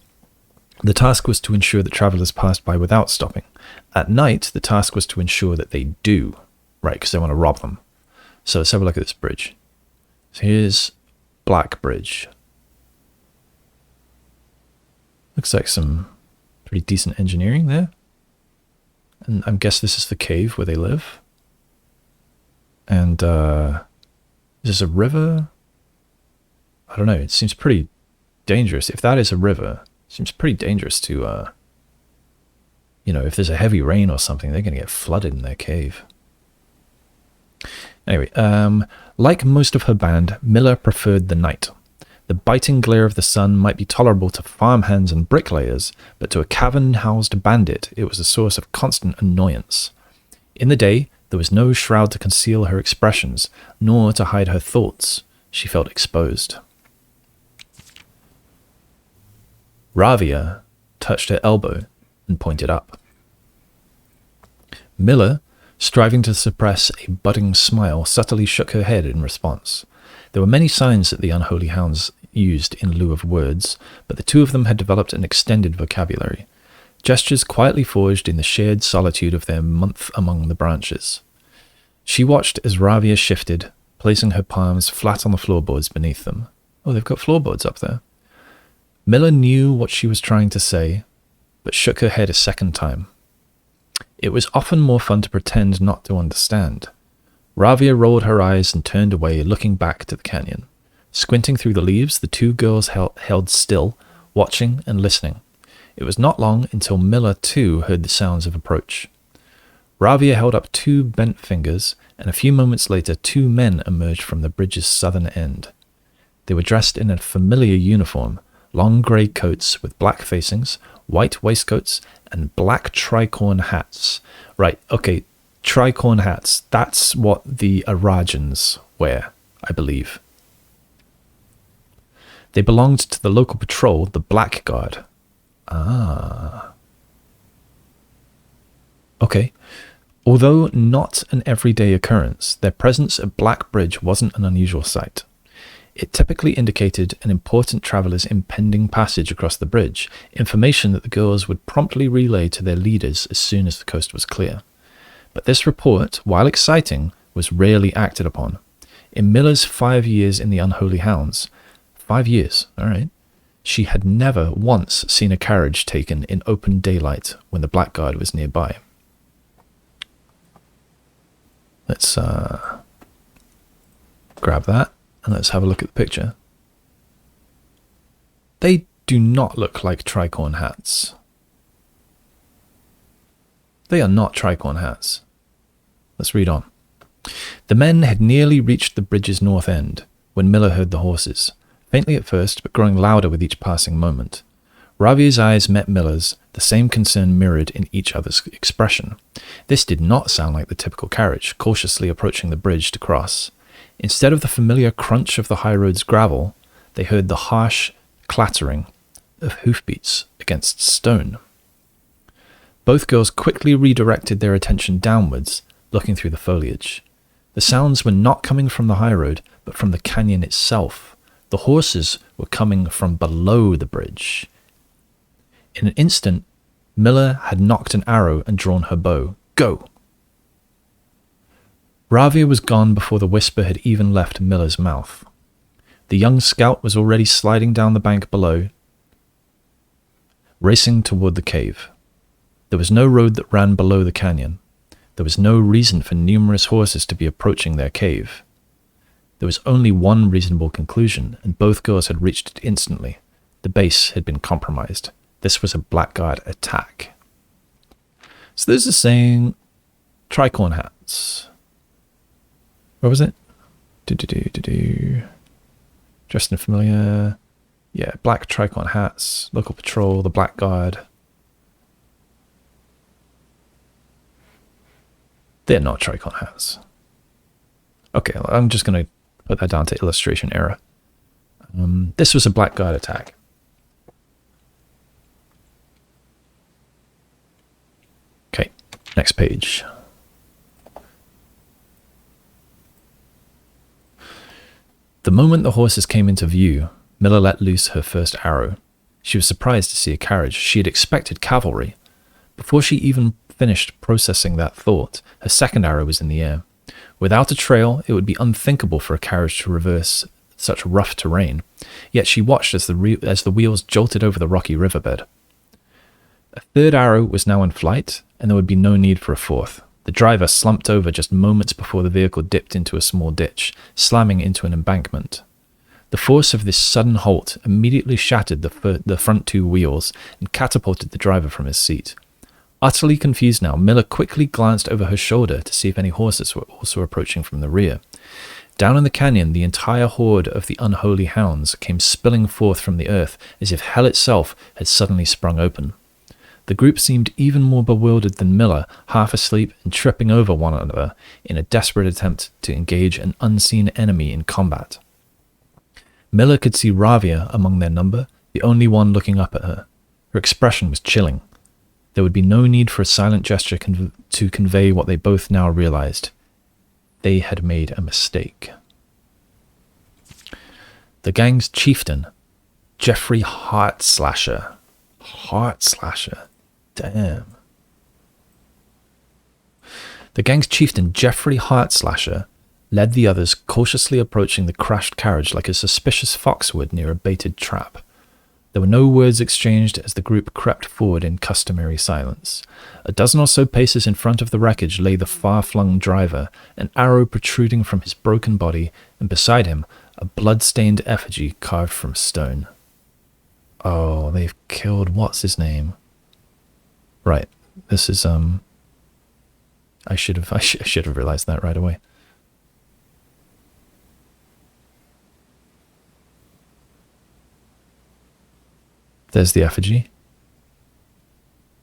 the task was to ensure that travellers passed by without stopping. At night, the task was to ensure that they do, right, because they want to rob them. So let's have a look at this bridge. So here's Black Bridge. Looks like some pretty decent engineering there. And I guess this is the cave where they live. And is this a river? I don't know. It seems pretty dangerous. If that is a river, it seems pretty dangerous to, if there's a heavy rain or something, they're going to get flooded in their cave. Anyway, like most of her band, Miller preferred the night. The biting glare of the sun might be tolerable to farmhands and bricklayers, but to a cavern-housed bandit, it was a source of constant annoyance. In the day, there was no shroud to conceal her expressions, nor to hide her thoughts. She felt exposed. Ravia touched her elbow and pointed up. Miller, striving to suppress a budding smile, subtly shook her head in response. There were many signs that the unholy hounds used in lieu of words, but the two of them had developed an extended vocabulary, gestures quietly forged in the shared solitude of their month among the branches. She watched as Ravia shifted, placing her palms flat on the floorboards beneath them. Oh, they've got floorboards up there. Miller knew what she was trying to say, but shook her head a second time. It was often more fun to pretend not to understand. Ravia rolled her eyes and turned away, looking back to the canyon. Squinting through the leaves, the two girls held still, watching and listening. It was not long until Miller, too, heard the sounds of approach. Ravia held up two bent fingers, and a few moments later 2 men emerged from the bridge's southern end. They were dressed in a familiar uniform, long grey coats with black facings, white waistcoats, and black tricorn hats. Right, okay, tricorn hats. That's what the Arajans wear, I believe. They belonged to the local patrol, the Black Guard. Ah. Okay. Although not an everyday occurrence, their presence at Black Bridge wasn't an unusual sight. It typically indicated an important traveller's impending passage across the bridge, information that the girls would promptly relay to their leaders as soon as the coast was clear. But this report, while exciting, was rarely acted upon. In Miller's 5 years in the Unholy Hounds, 5 years, alright, she had never once seen a carriage taken in open daylight when the Blackguard was nearby. Let's grab that and let's have a look at the picture. They do not look like tricorn hats. They are not tricorn hats. Let's read on. The men had nearly reached the bridge's north end when Miller heard the horses, faintly at first, but growing louder with each passing moment. Ravia's eyes met Miller's, the same concern mirrored in each other's expression. This did not sound like the typical carriage, cautiously approaching the bridge to cross. Instead of the familiar crunch of the high road's gravel, they heard the harsh clattering of hoofbeats against stone. Both girls quickly redirected their attention downwards, looking through the foliage. The sounds were not coming from the high road, but from the canyon itself. The horses were coming from below the bridge. In an instant, Miller had knocked an arrow and drawn her bow. Go! Ravia was gone before the whisper had even left Miller's mouth. The young scout was already sliding down the bank below, racing toward the cave. There was no road that ran below the canyon. There was no reason for numerous horses to be approaching their cave. There was only one reasonable conclusion, and both girls had reached it instantly. The base had been compromised. This was a Blackguard attack. So this is saying tricorn hats. What was it? Dressed in familiar. Yeah, black tricorn hats. Local patrol, the Blackguard. They're not tricorn hats. Okay, I'm just going to put that down to illustration error. This was a Blackguard attack. Okay, next page. The moment the horses came into view, Miller let loose her first arrow. She was surprised to see a carriage. She had expected cavalry. Before she even finished processing that thought, her second arrow was in the air. Without a trail, it would be unthinkable for a carriage to reverse such rough terrain. Yet she watched as the wheels jolted over the rocky riverbed. A third arrow was now in flight, and there would be no need for a fourth. The driver slumped over just moments before the vehicle dipped into a small ditch, slamming into an embankment. The force of this sudden halt immediately shattered the front 2 wheels and catapulted the driver from his seat. Utterly confused now, Miller quickly glanced over her shoulder to see if any horses were also approaching from the rear. Down in the canyon, the entire horde of the unholy hounds came spilling forth from the earth as if hell itself had suddenly sprung open. The group seemed even more bewildered than Miller, half asleep and tripping over one another in a desperate attempt to engage an unseen enemy in combat. Miller could see Ravia among their number, the only one looking up at her. Her expression was chilling. There would be no need for a silent gesture to convey what they both now realized. They had made a mistake. The gang's chieftain, Jeffrey Heartslasher. Heartslasher. Damn. The gang's chieftain, Jeffrey Heartslasher, led the others, cautiously approaching the crashed carriage like a suspicious fox would near a baited trap. There were no words exchanged as the group crept forward in customary silence. A dozen or so paces in front of the wreckage lay the far-flung driver, an arrow protruding from his broken body, and beside him, a blood-stained effigy carved from stone. Oh, they've killed what's-his-name. Right, this is, I should have realized that right away. There's the effigy.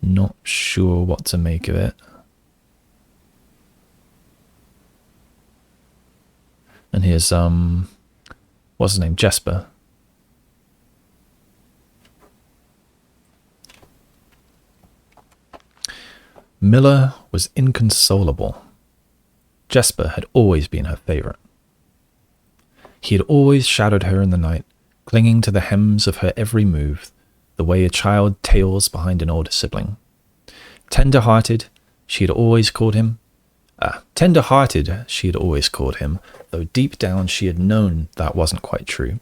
Not sure what to make of it. And here's, what's his name? Jesper. Miller was inconsolable. Jesper had always been her favorite. He had always shadowed her in the night, clinging to the hems of her every move, the way a child tails behind an older sibling. Tender-hearted, she had always called him, though deep down she had known that wasn't quite true.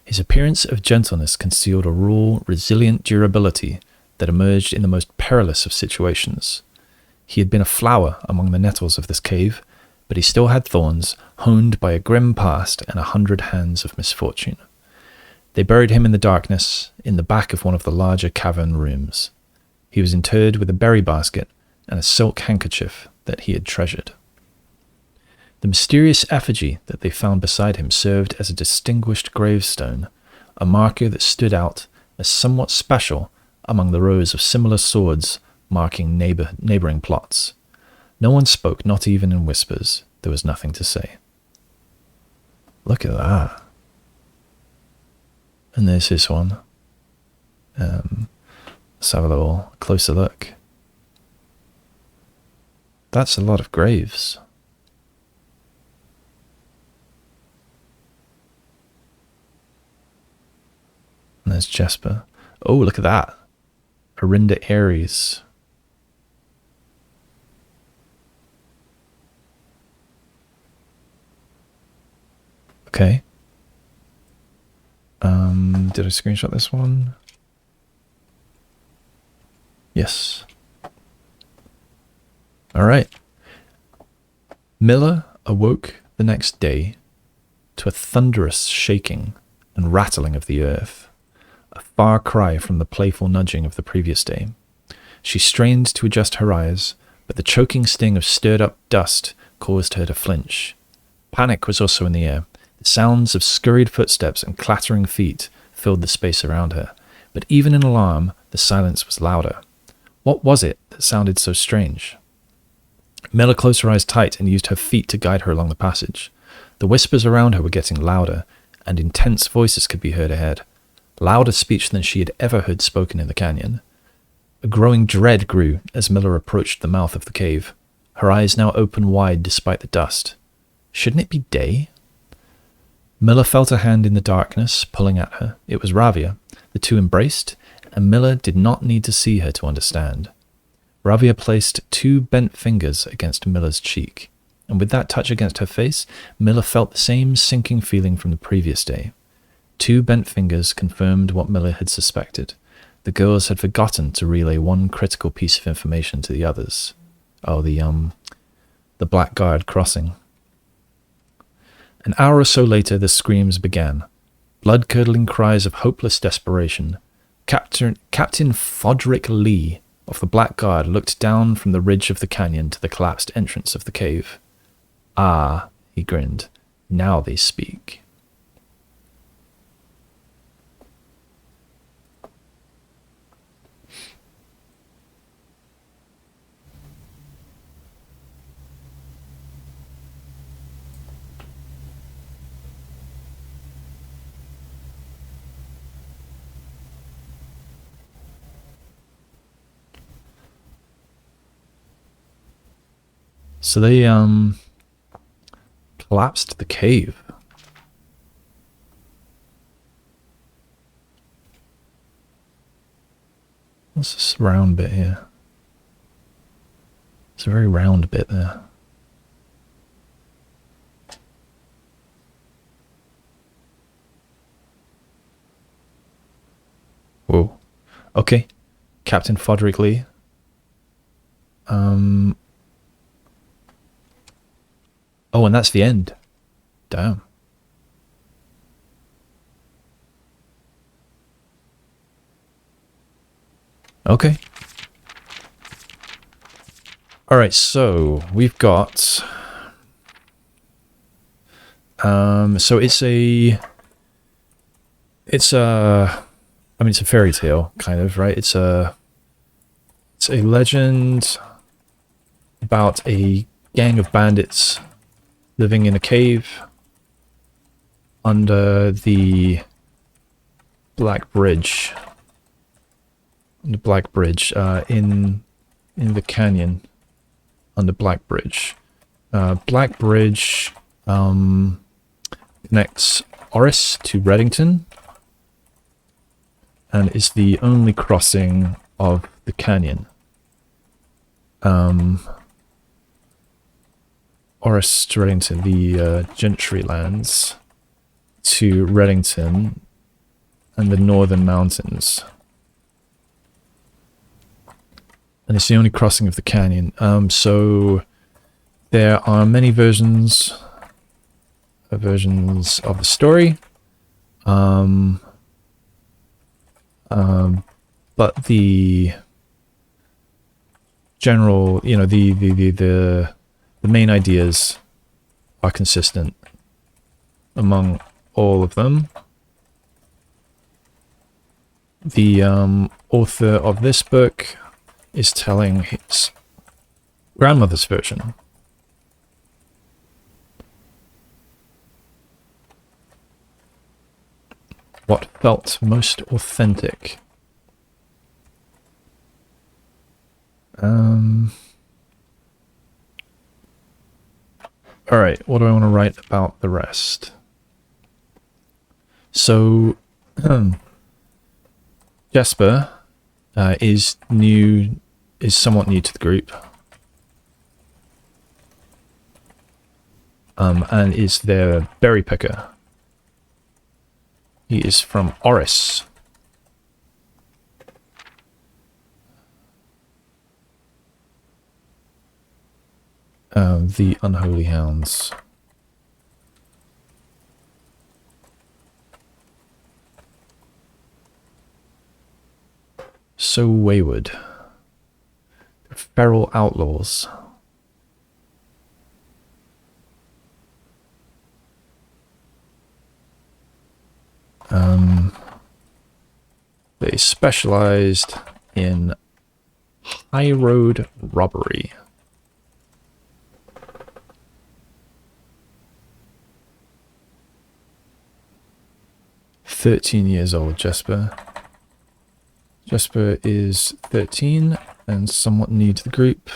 His appearance of gentleness concealed a raw, resilient durability that emerged in the most perilous of situations. He had been a flower among the nettles of this cave, but he still had thorns, honed by a grim past and 100 hands of misfortune. They buried him in the darkness, in the back of one of the larger cavern rooms. He was interred with a berry basket and a silk handkerchief that he had treasured. The mysterious effigy that they found beside him served as a distinguished gravestone, a marker that stood out as somewhat special among the rows of similar swords marking neighboring plots. No one spoke, not even in whispers. There was nothing to say. Look at that. And there's this one. Let's have a little closer look. That's a lot of graves. And there's Jesper. Oh, look at that. Arinda Aries. Okay. Did I screenshot this one? Yes. All right. Miller awoke the next day to a thunderous shaking and rattling of the earth, a far cry from the playful nudging of the previous day. She strained to adjust her eyes, but the choking sting of stirred-up dust caused her to flinch. Panic was also in the air. The sounds of scurried footsteps and clattering feet filled the space around her, but even in alarm, the silence was louder. What was it that sounded so strange? Miller closed her eyes tight and used her feet to guide her along the passage. The whispers around her were getting louder, and intense voices could be heard ahead. Louder speech than she had ever heard spoken in the canyon. A growing dread grew as Miller approached the mouth of the cave, her eyes now open wide despite the dust. Shouldn't it be day? Miller felt a hand in the darkness, pulling at her. It was Ravia. The two embraced, and Miller did not need to see her to understand. Ravia placed 2 bent fingers against Miller's cheek, and with that touch against her face, Miller felt the same sinking feeling from the previous day. 2 bent fingers confirmed what Miller had suspected. The girls had forgotten to relay one critical piece of information to the others. Oh, the Blackguard crossing. An hour or so later, the screams began. Blood-curdling cries of hopeless desperation. Captain Fodrick Lee of the Blackguard looked down from the ridge of the canyon to the collapsed entrance of the cave. Ah, he grinned. Now they speak. So they collapsed the cave. What's this round bit here? It's a very round bit there. Whoa. Okay. Captain Frederick Lee. Oh, and that's the end. Damn. Okay. Alright, so we've got... so it's a... I mean, it's a fairy tale, kind of, right? It's a legend about a gang of bandits living in a cave under the Black Bridge. The Black Bridge, in the canyon under Black Bridge. Black Bridge connects Oris to Reddington and is the only crossing of the canyon. Oris to Reddington, the Gentry lands to Reddington and the Northern Mountains. And it's the only crossing of the canyon. So there are many versions of the story. But the general, you know, the main ideas are consistent among all of them. The author of this book is telling his grandmother's version. What felt most authentic. Alright, what do I want to write about the rest? So, Jesper is somewhat new to the group. And is their berry picker. He is from Oris. The Unholy Hounds. So wayward. They're feral outlaws. They specialized in high road robbery. "13 years old, Jesper. Jesper is 13 and somewhat new to the group.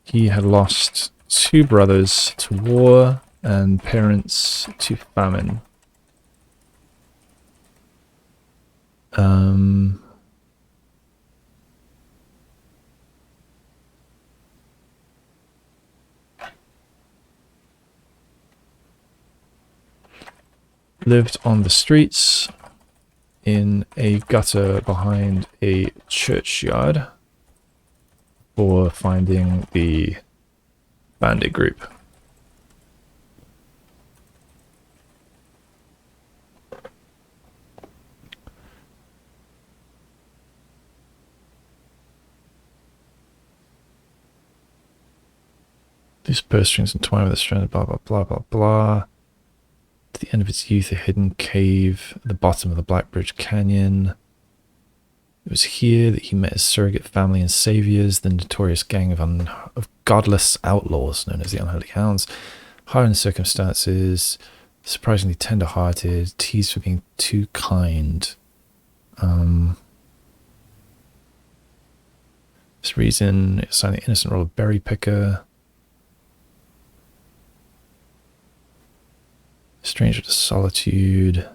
He had lost 2 brothers to war and parents to famine. Lived on the streets in a gutter behind a churchyard for finding the bandit group. These purse strings entwined with a strand, blah, blah, blah, blah, blah. To the end of its youth, a hidden cave at the bottom of the Black Bridge Canyon. It was here that he met his surrogate family and saviors, the notorious gang of godless outlaws known as the Unholy Hounds. Hard in circumstances, surprisingly tender-hearted, teased for being too kind. this reason, assign the innocent role of berry picker. Stranger to solitude.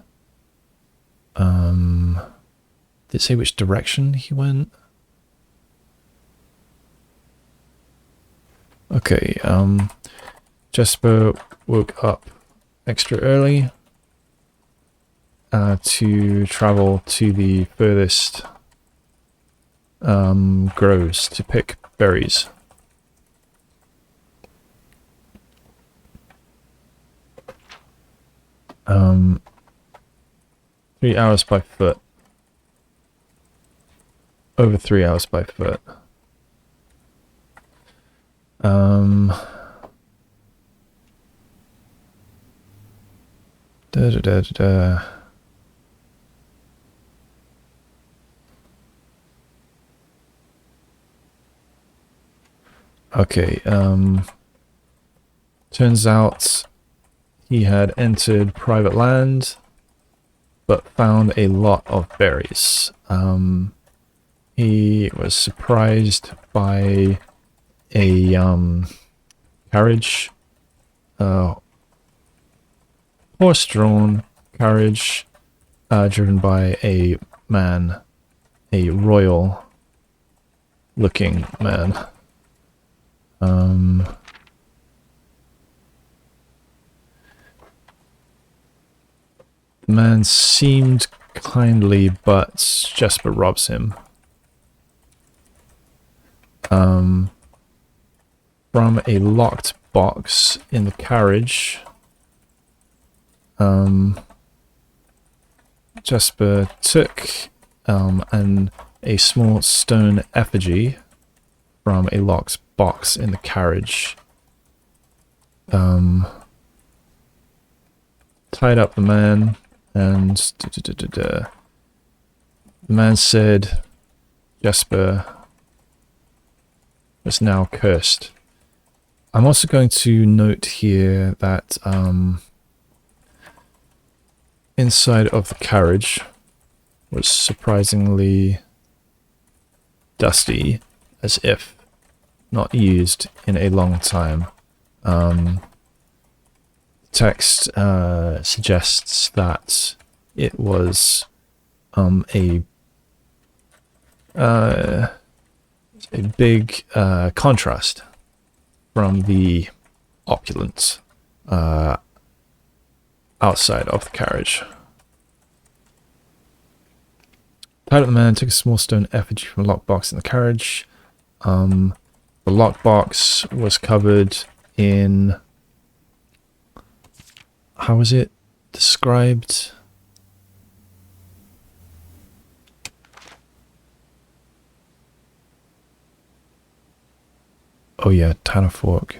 Did it say which direction he went? Okay, Jesper woke up extra early to travel to the furthest groves to pick berries. Um, 3 hours by foot. Over 3 hours by foot. Da da da da da. Okay, turns out he had entered private land, but found a lot of berries. He was surprised by a carriage, horse-drawn carriage, driven by a man, a royal-looking man. The man seemed kindly, but Jesper robs him. From a locked box in the carriage, Jesper took a small stone effigy from a locked box in the carriage, tied up the man, and the man said Jesper was now cursed. I'm also going to note here that inside of the carriage was surprisingly dusty, as if not used in a long time. Text suggests that it was a big contrast from the opulence outside of the carriage. Tied up the man, took a small stone effigy from a lockbox in the carriage. The lockbox was covered in... how was it described? Oh yeah, Tanner Fork.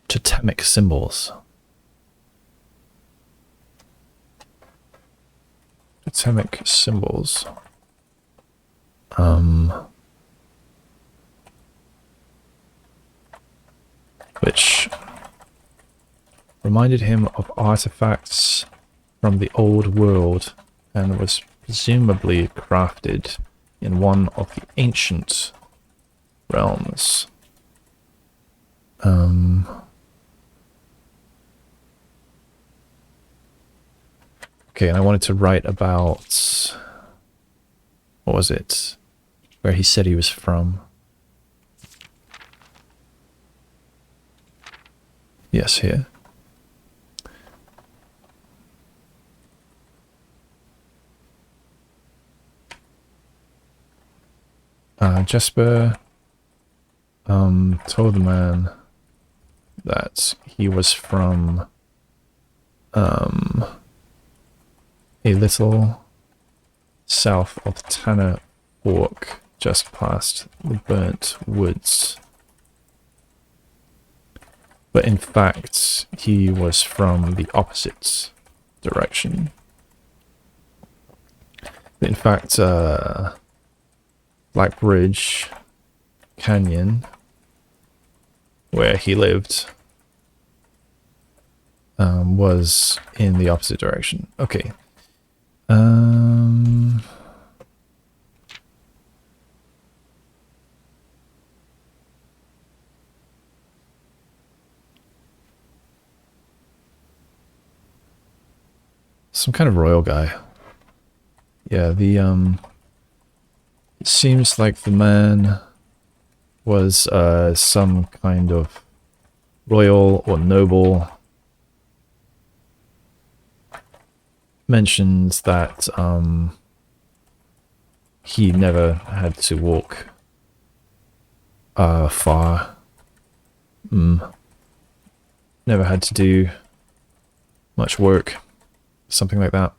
Totemic symbols. Totemic symbols. Which reminded him of artifacts from the old world and was presumably crafted in one of the ancient realms. Okay, and I wanted to write about, what was it, where he said he was from. Yes, here. Jesper told the man that he was from a little south of Tanner Fork, just past the burnt woods. But in fact, he was from the opposite direction. But in fact, Black Bridge Canyon, where he lived, was in the opposite direction. Okay. Some kind of royal guy. Yeah, it seems like the man was some kind of royal or noble. Mentions that he never had to walk far. Never had to do much work. Something like that.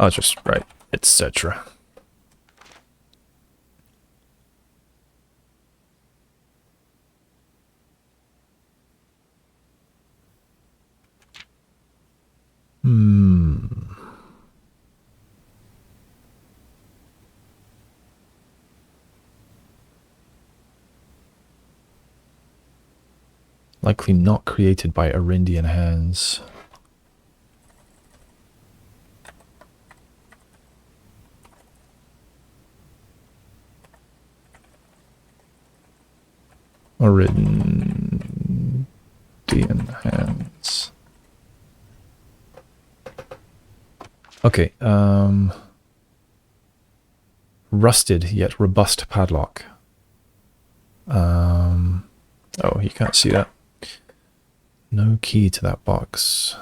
I'll just write, etc. Likely not created by Arindian hands. Arindian hands. Okay, rusted yet robust padlock. Oh, you can't see that. No key to that box.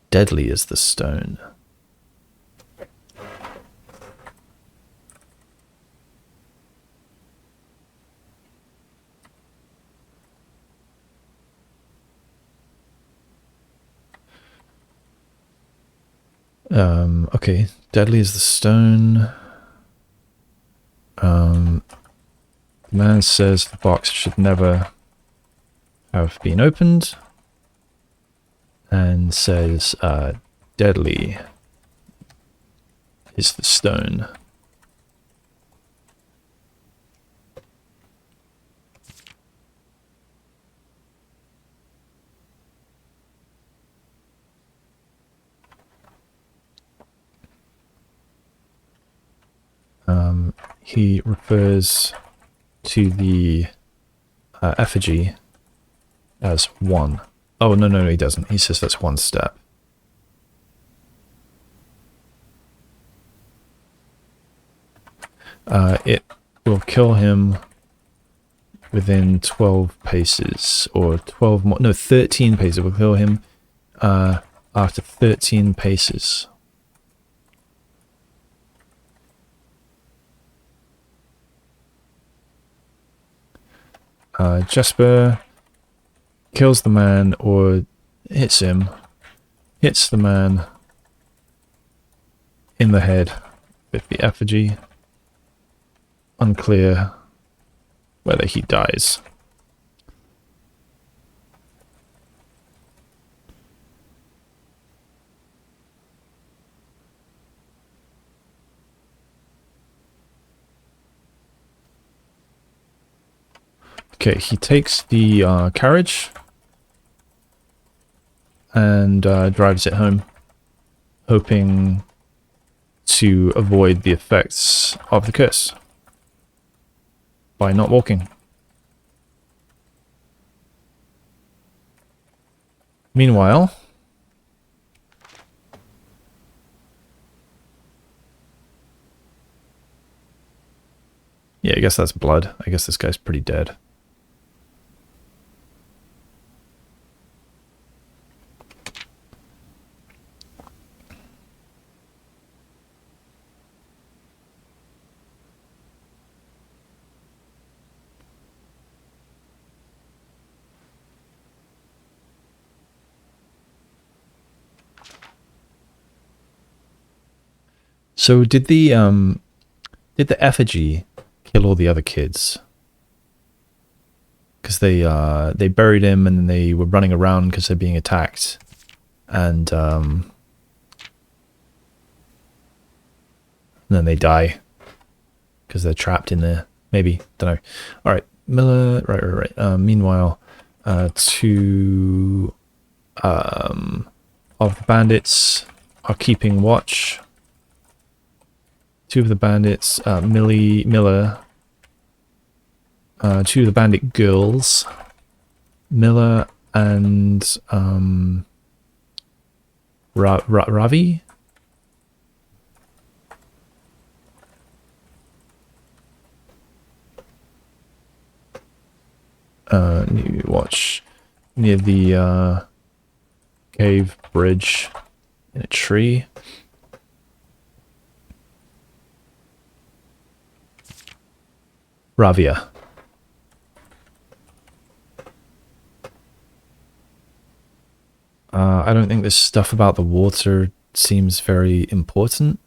Deadly is the stone. Okay, deadly is the stone. The man says the box should never have been opened, and says deadly is the stone. He refers to the effigy as one. Oh, no, he doesn't. He says that's one step. It will kill him within 12 paces, or 12 more, no, 13 paces. It will kill him after 13 paces. Jesper kills the man or hits him, hits the man in the head with the effigy. Unclear whether he dies. Okay, he takes the carriage and drives it home, hoping to avoid the effects of the curse by not walking. Meanwhile, yeah, I guess that's blood. I guess this guy's pretty dead. So did the effigy kill all the other kids? Because they buried him and they were running around because they're being attacked, and then they die because they're trapped in there. Maybe, don't know. All right, Miller. Right. Meanwhile, two of the bandits are keeping watch. Two of the bandits, Miller. Two of the bandit girls, Miller and Ravi. You watch near the cave bridge in a tree. Ravia. I don't think this stuff about the water seems very important.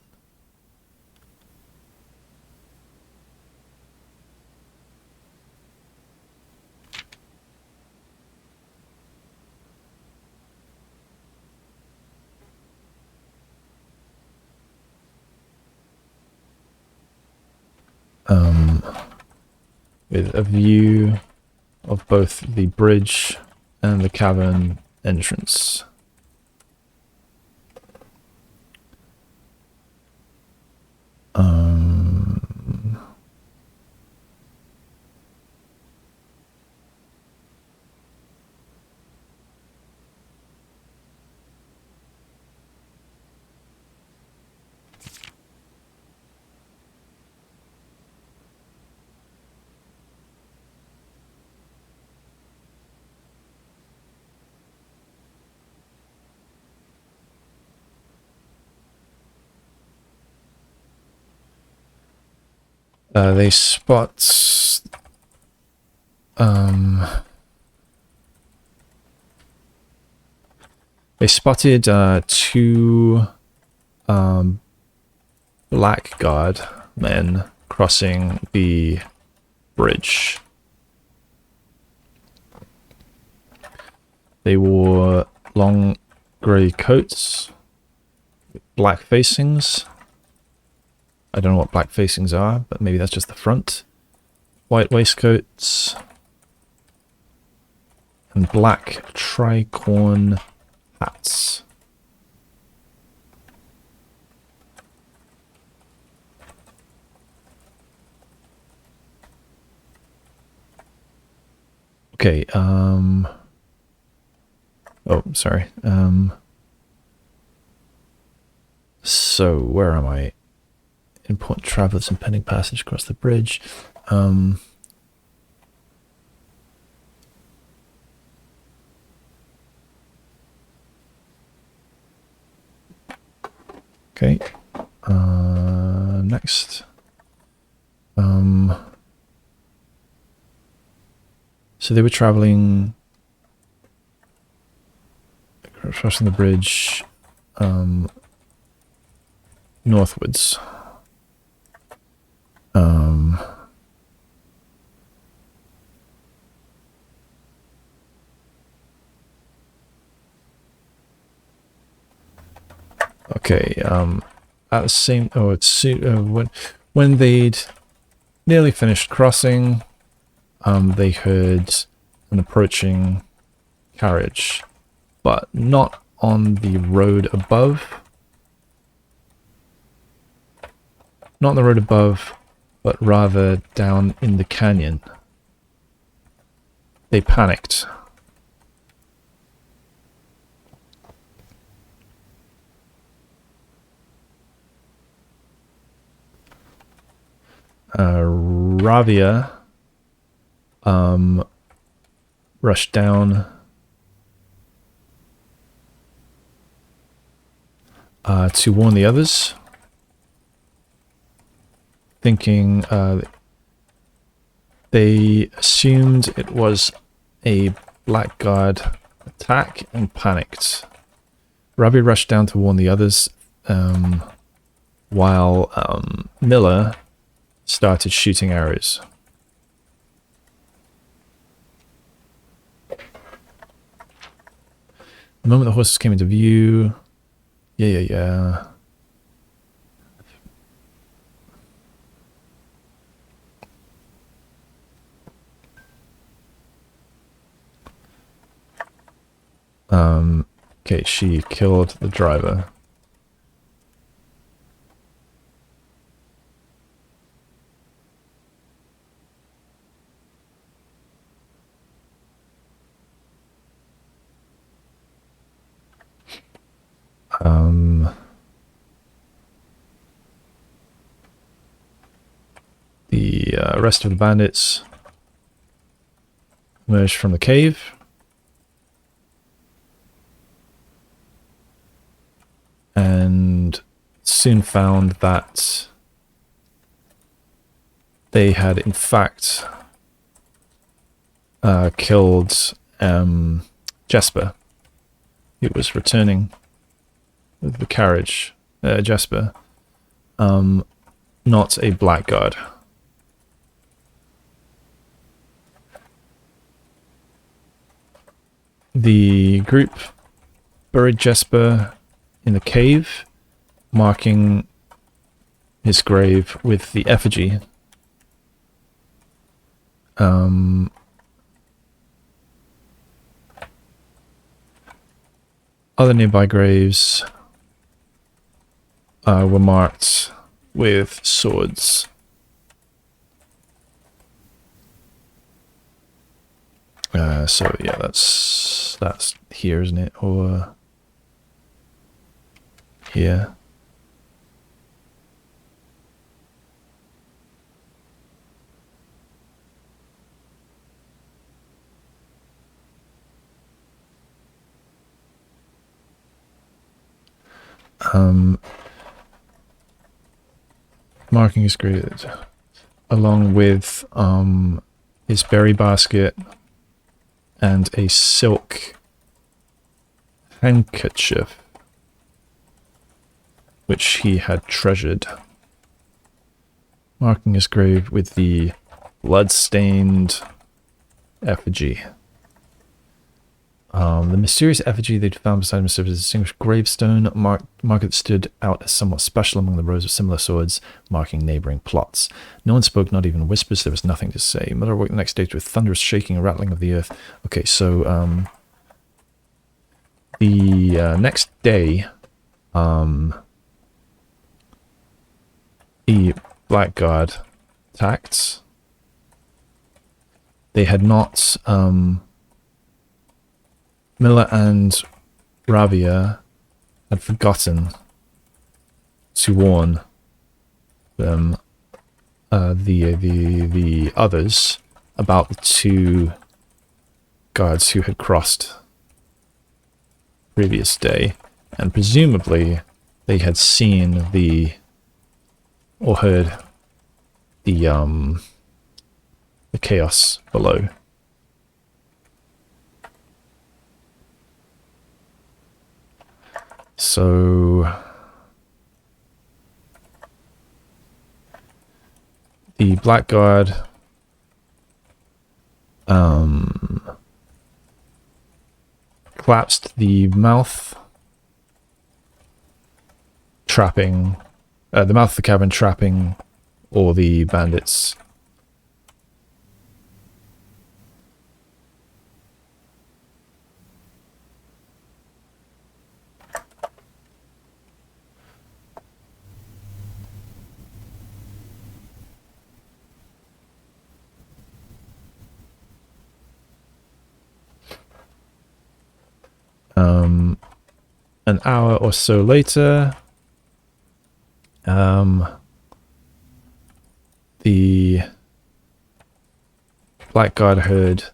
With a view of both the bridge and the cavern entrance. They spot they spotted two blackguard men crossing the bridge. They wore long grey coats with black facings. I don't know what black facings are, but maybe that's just the front. White waistcoats. And black tricorn hats. Okay, oh, sorry. So, where am I? Important travelers and pending passage across the bridge. Okay. Next. So they were traveling crossing the bridge northwards. Okay, at the same, when they'd nearly finished crossing, they heard an approaching carriage, but not on the road above. Not on the road above, but rather down in the canyon. They panicked. Ravia rushed down to warn the others, thinking they assumed it was a blackguard attack and panicked. Ravia rushed down to warn the others, while Miller started shooting arrows. The moment the horses came into view... Yeah. Okay, she killed the driver. The rest of the bandits emerged from the cave. And soon found that they had in fact killed Jesper. He was returning with the carriage. Jesper, not a blackguard. The group buried Jesper in the cave, marking his grave with the effigy. Other nearby graves were marked with swords. So yeah, that's here, isn't it? Or here. Marking his grave along with his berry basket and a silk handkerchief which he had treasured. Marking his grave with the blood-stained effigy. The mysterious effigy they'd found beside him served as a distinguished gravestone, mark that stood out as somewhat special among the rows of similar swords marking neighbouring plots. No one spoke, not even whispers. There was nothing to say. Mother awoke the next day to a thunderous shaking and rattling of the earth. Okay, so the next day, the blackguard attacked. They had not... Miller and Ravia had forgotten to warn them, the others, about the two guards who had crossed the previous day, and presumably they had seen or heard the chaos below. So the blackguard collapsed the mouth, trapping the mouth of the cavern, trapping all the bandits. An hour or so later, the blackguard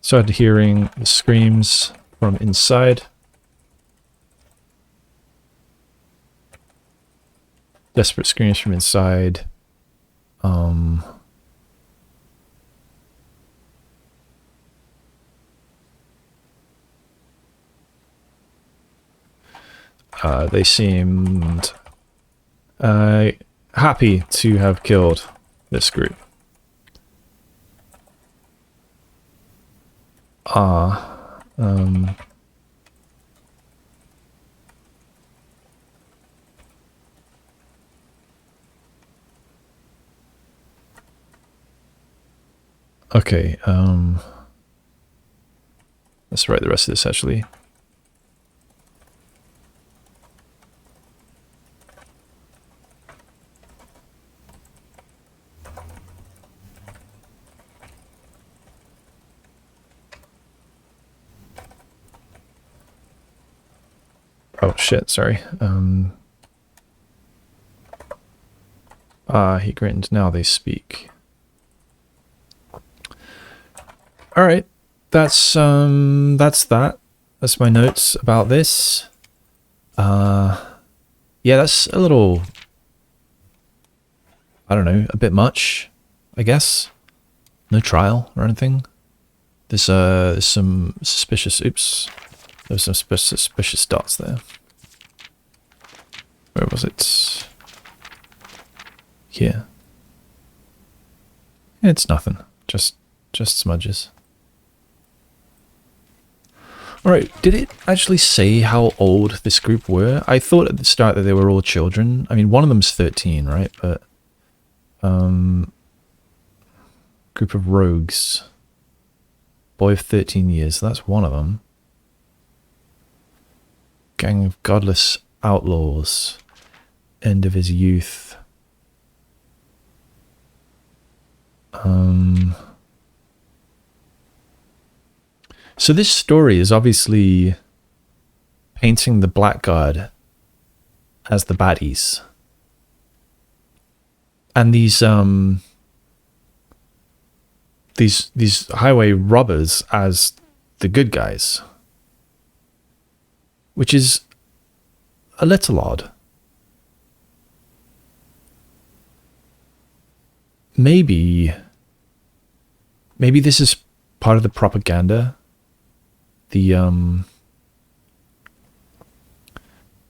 started hearing the screams from inside. Desperate screams from inside. They seemed Happy to have killed this group. Okay, let's write the rest of this actually. Oh shit, sorry. He grinned, now they speak. Alright, that's that. That's my notes about this. Yeah, that's a little, I don't know, a bit much, I guess. No trial or anything. There's some suspicious, oops. There's some suspicious dots there. Where was it? Here. It's nothing. Just smudges. Alright, did it actually say how old this group were? I thought at the start that they were all children. I mean, one of them's 13, right? But, group of rogues. Boy of 13 years, so that's one of them. Gang of godless outlaws. End of his youth. So this story is obviously painting the Blackguard as the baddies. And these highway robbers as the good guys. Which is a little odd. Maybe this is part of the propaganda. The you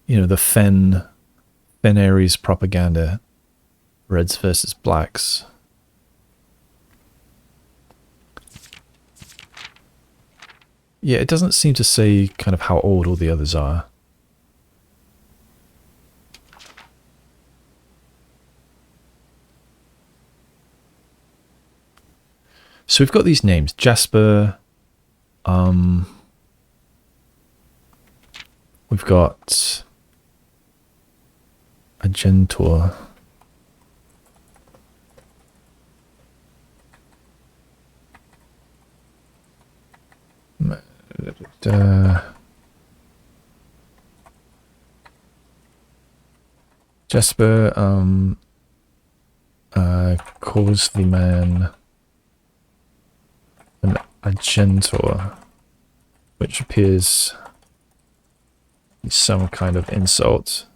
know, the Fen Aries propaganda. Reds versus blacks. Yeah, it doesn't seem to say kind of how old all the others are. So we've got these names. Jasper. We've got Agentor. Jasper calls the man an Agentor, which appears some kind of insult.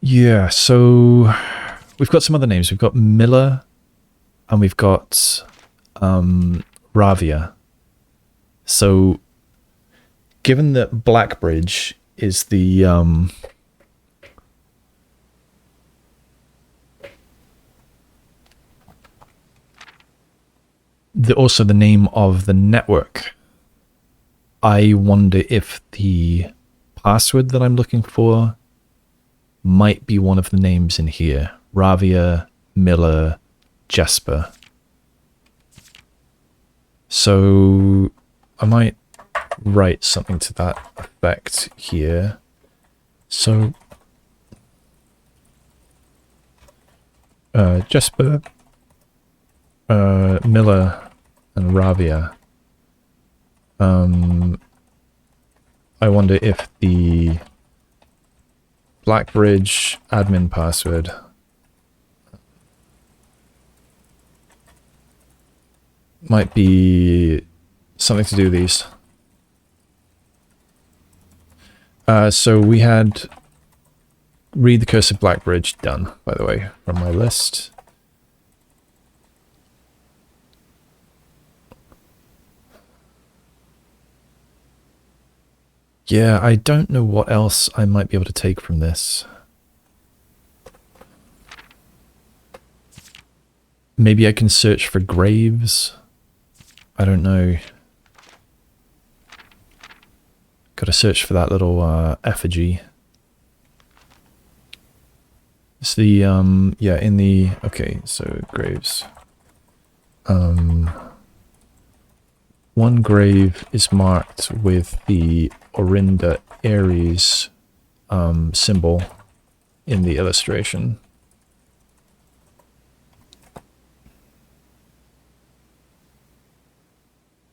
Yeah, so we've got some other names. We've got Miller and we've got Ravia. So given that Blackbridge is the also the name of the network, I wonder if the password that I'm looking for might be one of the names in here. Ravia, Miller, Jasper. So I might write something to that effect here. So Jasper, Miller, and Ravia. I wonder if the Blackbridge admin password might be something to do with these. So we had read the Curse of Blackbridge done, by the way, from my list. Yeah, I don't know what else I might be able to take from this. Maybe I can search for graves. I don't know. Gotta search for that little effigy. It's the, yeah, in the, okay, so graves. One grave is marked with the Orinda Aries symbol in the illustration.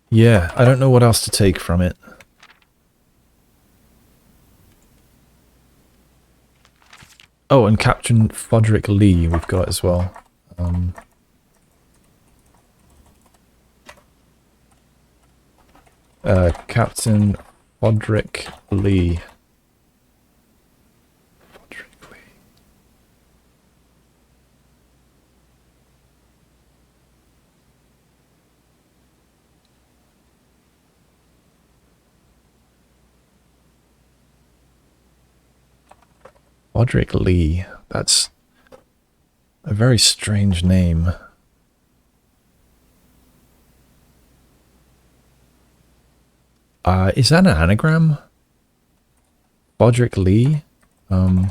Yeah, I don't know what else to take from it. Oh, and Captain Fodrick Lee we've got as well. Captain Fodrick Lee. Fodrick Lee. That's a very strange name. Is that an anagram? Fodrick Lee? I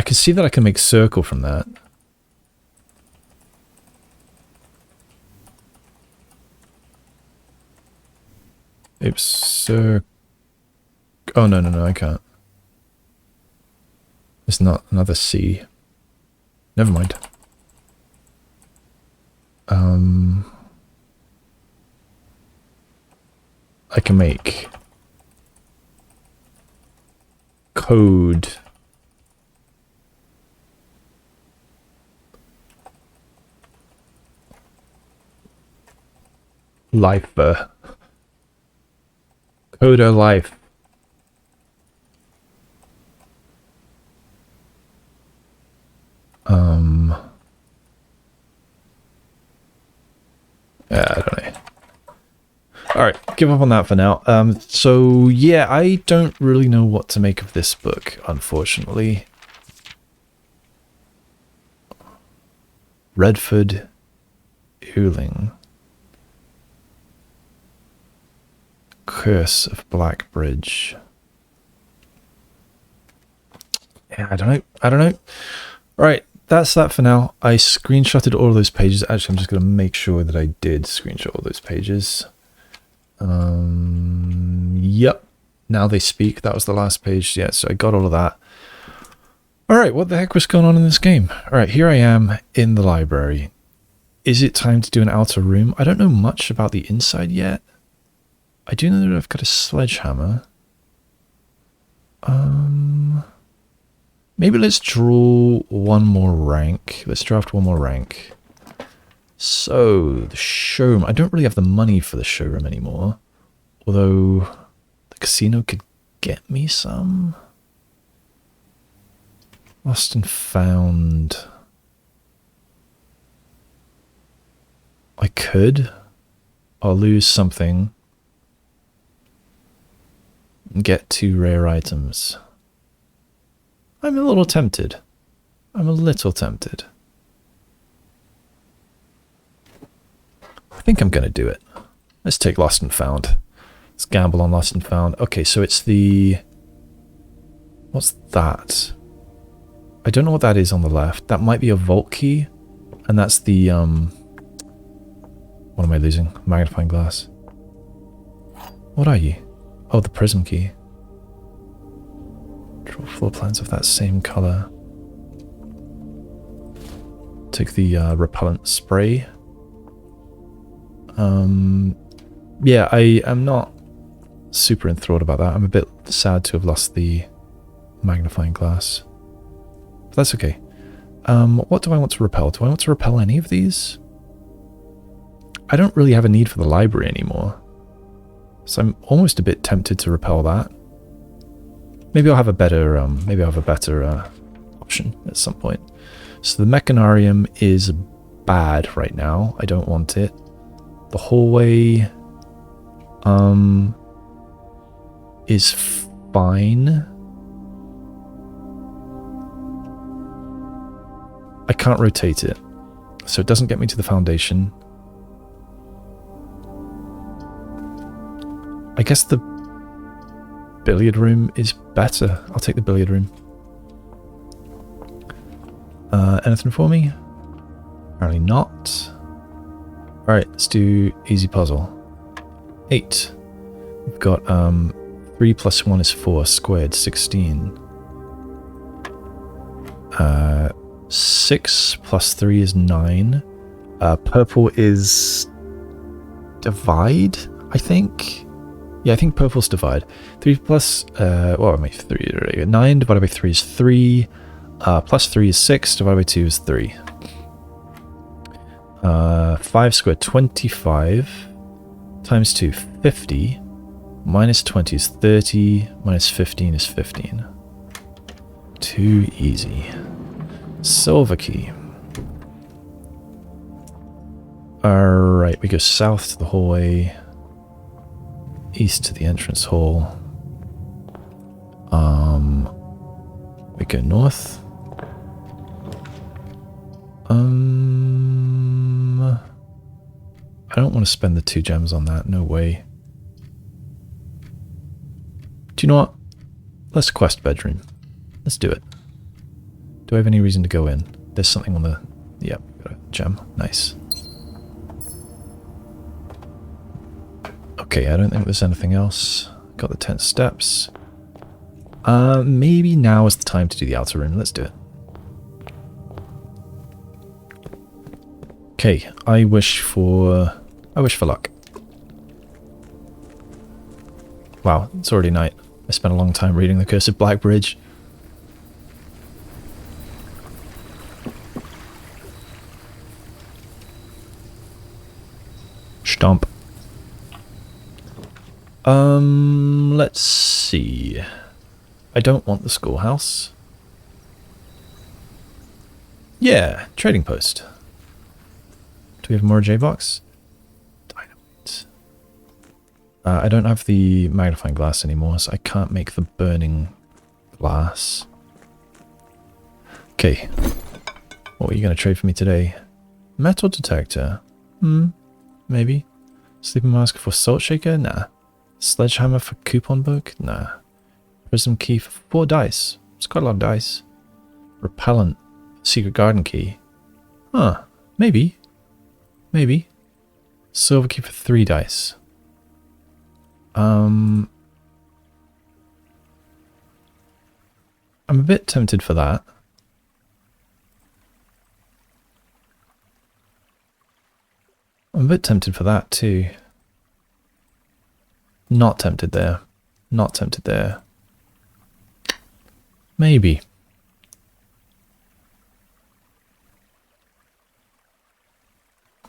can see that I can make circle from that. Oops, sir. Oh, no, I can't. It's not another C. Never mind. I can make code. Lifer. Coder life. Yeah, I don't know. Alright, give up on that for now. So yeah, I don't really know what to make of this book, unfortunately. Redford Hewling. Curse of Blackbridge. Yeah, I don't know. Alright, that's that for now. I screenshotted all of those pages. Actually, I'm just going to make sure that I did screenshot all those pages. Yep. Now they speak. That was the last page. Yeah, so I got all of that. Alright, what the heck was going on in this game? Alright, here I am in the library. Is it time to do an outer room? I don't know much about the inside yet. I do know that I've got a sledgehammer. Maybe let's draw one more rank. Let's draft one more rank. So, the showroom. I don't really have the money for the showroom anymore. Although, the casino could get me some. Lost and found. I could. I'll lose something. And get 2 rare items. I'm a little tempted. I think I'm going to do it. Let's take Lost and Found. Let's gamble on Lost and Found. Okay, so it's the... What's that? I don't know what that is on the left. That might be a vault key. And that's the... What am I losing? Magnifying glass. What are you? Oh, the prism key. Draw floor plans of that same color. Take the repellent spray. Yeah, I am not super enthralled about that. I'm a bit sad to have lost the magnifying glass. But that's okay. What do I want to repel? Do I want to repel any of these? I don't really have a need for the library anymore. So I'm almost a bit tempted to repel that. Maybe I'll have a better, option at some point. So the Mechanarium is bad right now. I don't want it. The hallway is fine. I can't rotate it, so it doesn't get me to the foundation. I guess the billiard room is better. I'll take the billiard room. Anything for me? Apparently not. Alright, let's do easy puzzle. 8. We've got 3 plus 1 is 4, squared 16. 6 plus 3 is 9. Purple is divide, I think. Yeah, I think purple's divide. 3 plus, what am I? 3, 9 divided by 3 is 3. Plus 3 is 6, divided by 2 is 3. 5 squared, 25. Times 2, 50. Minus 20 is 30. Minus 15 is 15. Too easy. Silver key. Alright, we go south to the hallway. East to the entrance hall. We go north. I don't want to spend the 2 gems on that, no way. Do you know what? Let's quest bedroom. Let's do it. Do I have any reason to go in? There's something on the... Yep, got a gem. Nice. Okay, I don't think there's anything else. Got the 10 steps. Maybe now is the time to do the outer room. Let's do it. Okay, I wish for luck. Wow, it's already night. I spent a long time reading The Curse of Black Bridge. Stomp. Let's see. I don't want the schoolhouse. Yeah, trading post. Do we have more J-box? Dynamite. I don't have the magnifying glass anymore, so I can't make the burning glass. Okay. What are you going to trade for me today? Metal detector? Maybe. Sleeping mask for salt shaker? Nah. Sledgehammer for coupon book? Nah. Prism key for 4 dice. It's quite a lot of dice. Repellent. Secret garden key. Huh. Maybe. Maybe. Silver key for 3 dice. I'm a bit tempted for that. I'm a bit tempted for that too. Not tempted there. Not tempted there. Maybe.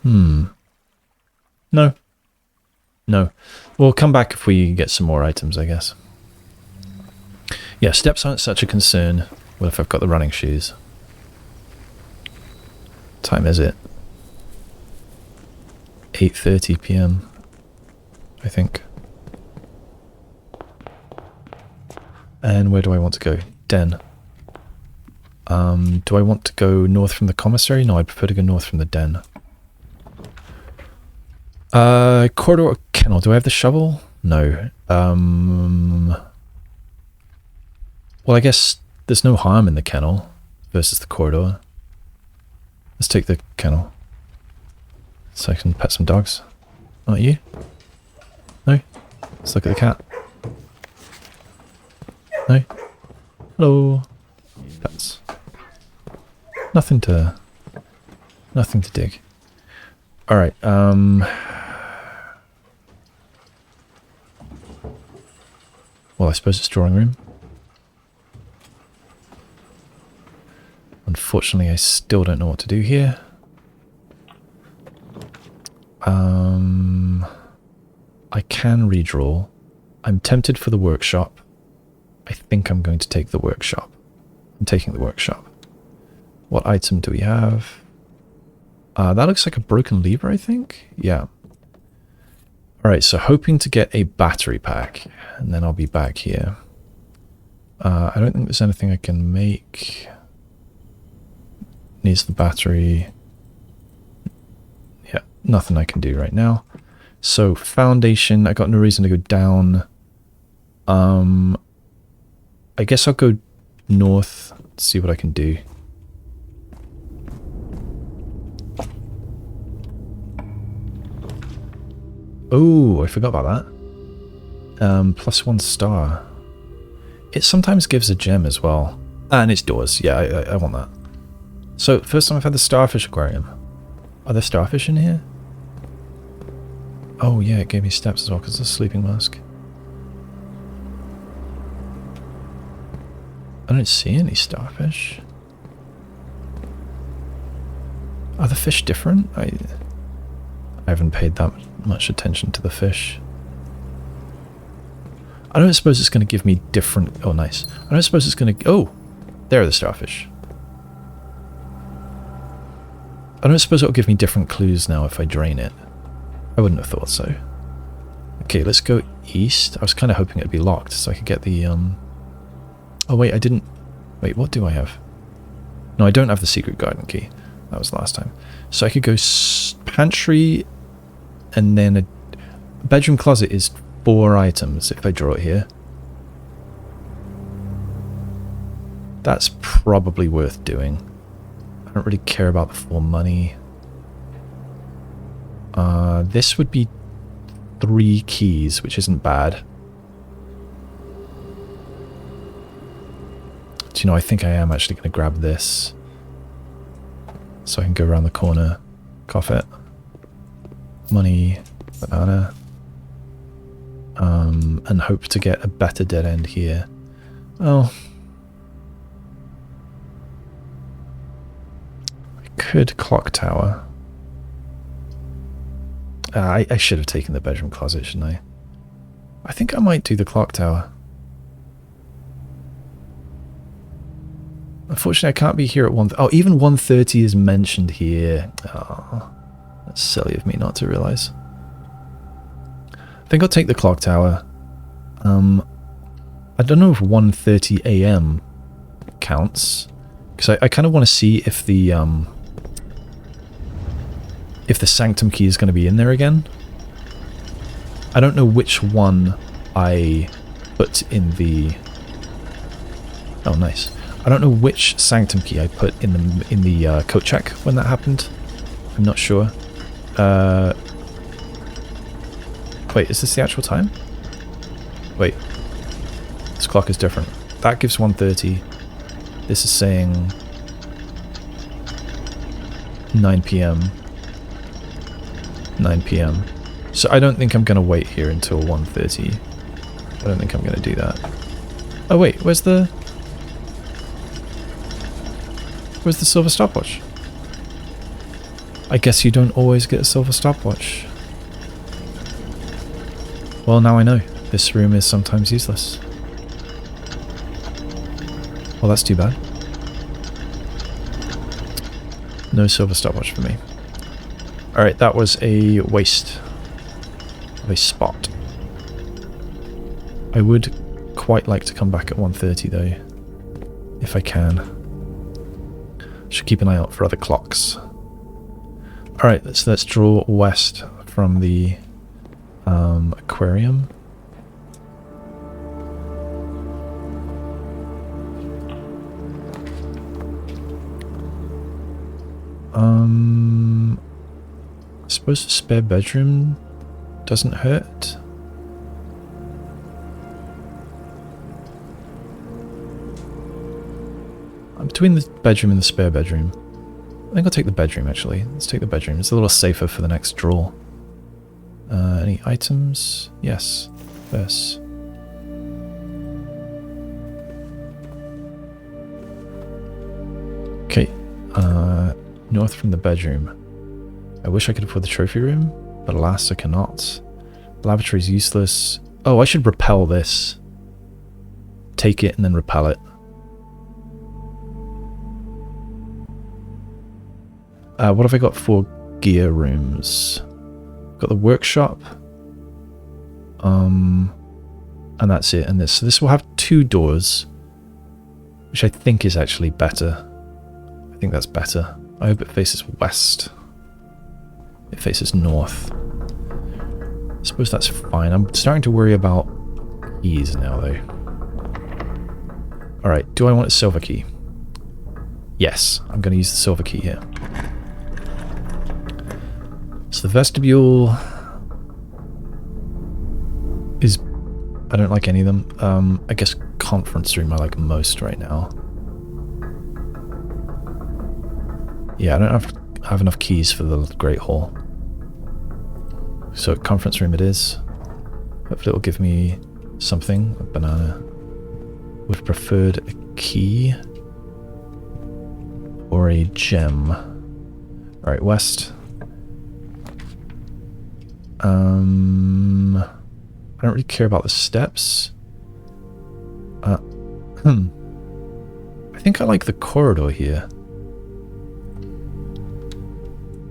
No. No. We'll come back if we get some more items, I guess. Yeah, steps aren't such a concern. What if I've got the running shoes? What time is it? 8:30 PM, I think. And where do I want to go? Den. Do I want to go north from the commissary? No, I'd prefer to go north from the den. Corridor or kennel. Do I have the shovel? No. Well, I guess there's no harm in the kennel versus the corridor. Let's take the kennel. So I can pet some dogs. Not you? No? Let's look at the cat. No? Hello? Pets. Nothing to dig. Alright, well, I suppose it's drawing room. Unfortunately, I still don't know what to do here. I can redraw. I'm tempted for the workshop. I think I'm going to take the workshop. I'm taking the workshop. What item do we have? That looks like a broken lever, I think? Yeah. Alright, so hoping to get a battery pack, and then I'll be back here. I don't think there's anything I can make. Needs the battery. Yeah, nothing I can do right now. So, foundation, I got no reason to go down. I guess I'll go north, see what I can do. Oh, I forgot about that. +1 star. It sometimes gives a gem as well. And it's doors. Yeah, I want that. So, first time I've had the Starfish aquarium. Are there starfish in here? Oh yeah, it gave me steps as well because it's a sleeping mask. I don't see any starfish. Are the fish different? I haven't paid that much attention to the fish. I don't suppose it's going to give me different... Oh, nice. I don't suppose it's going to... Oh! There are the starfish. I don't suppose it'll give me different clues now if I drain it. I wouldn't have thought so. Okay, let's go east. I was kind of hoping it'd be locked so I could get the... Oh, wait, I didn't... Wait, what do I have? No, I don't have the secret garden key. That was last time. So I could go pantry and then a bedroom closet is 4 items if I draw it here. That's probably worth doing. I don't really care about the 4 money. This would be 3 keys, which isn't bad. Do you know, I think I am actually going to grab this. So I can go around the corner, cough it. Money, banana. And hope to get a better dead end here. Oh. I could clock tower. I should have taken the bedroom closet, shouldn't I? I think I might do the clock tower. Unfortunately, I can't be here at 1... Oh, even 1:30 is mentioned here. Oh, that's silly of me not to realise. I think I'll take the clock tower. I don't know if 1:30 AM counts. Because I kind of want to see if the sanctum key is going to be in there again. I don't know which one I put in the... Oh, nice. I don't know which sanctum key I put in the code check when that happened. I'm not sure. Wait, is this the actual time? Wait. This clock is different. That gives 1:30. This is saying 9 PM. 9 PM. So I don't think I'm going to wait here until 1:30. I don't think I'm going to do that. Oh wait, where's the silver stopwatch? I guess you don't always get a silver stopwatch. Well, now I know. This room is sometimes useless. Well, that's too bad. No silver stopwatch for me. Alright, that was a waste of a spot. I would quite like to come back at 1:30 though, if I can. Should keep an eye out for other clocks. Alright, so let's draw west from the aquarium. I suppose the spare bedroom doesn't hurt. I'm between the bedroom and the spare bedroom. I think I'll take the bedroom actually. Let's take the bedroom. It's a little safer for the next draw. Any items? Yes. This. Okay. North from the bedroom. I wish I could afford the trophy room, but alas I cannot. Lavatory is useless. Oh, I should repel this. Take it and then repel it. What have I got for gear rooms? Got the workshop. And that's it. And this. So this will have 2 doors, which I think is actually better. I think that's better. I hope it faces west. It faces north. I suppose that's fine. I'm starting to worry about keys now, though. Alright, do I want a silver key? Yes, I'm going to use the silver key here. So the vestibule is... I don't like any of them. I guess conference room I like most right now. Yeah, I don't have enough keys for the Great Hall. So conference room it is. Hopefully it will give me something. A banana. Would have preferred a key. Or a gem. Alright, west. I don't really care about the steps. I think I like the corridor here.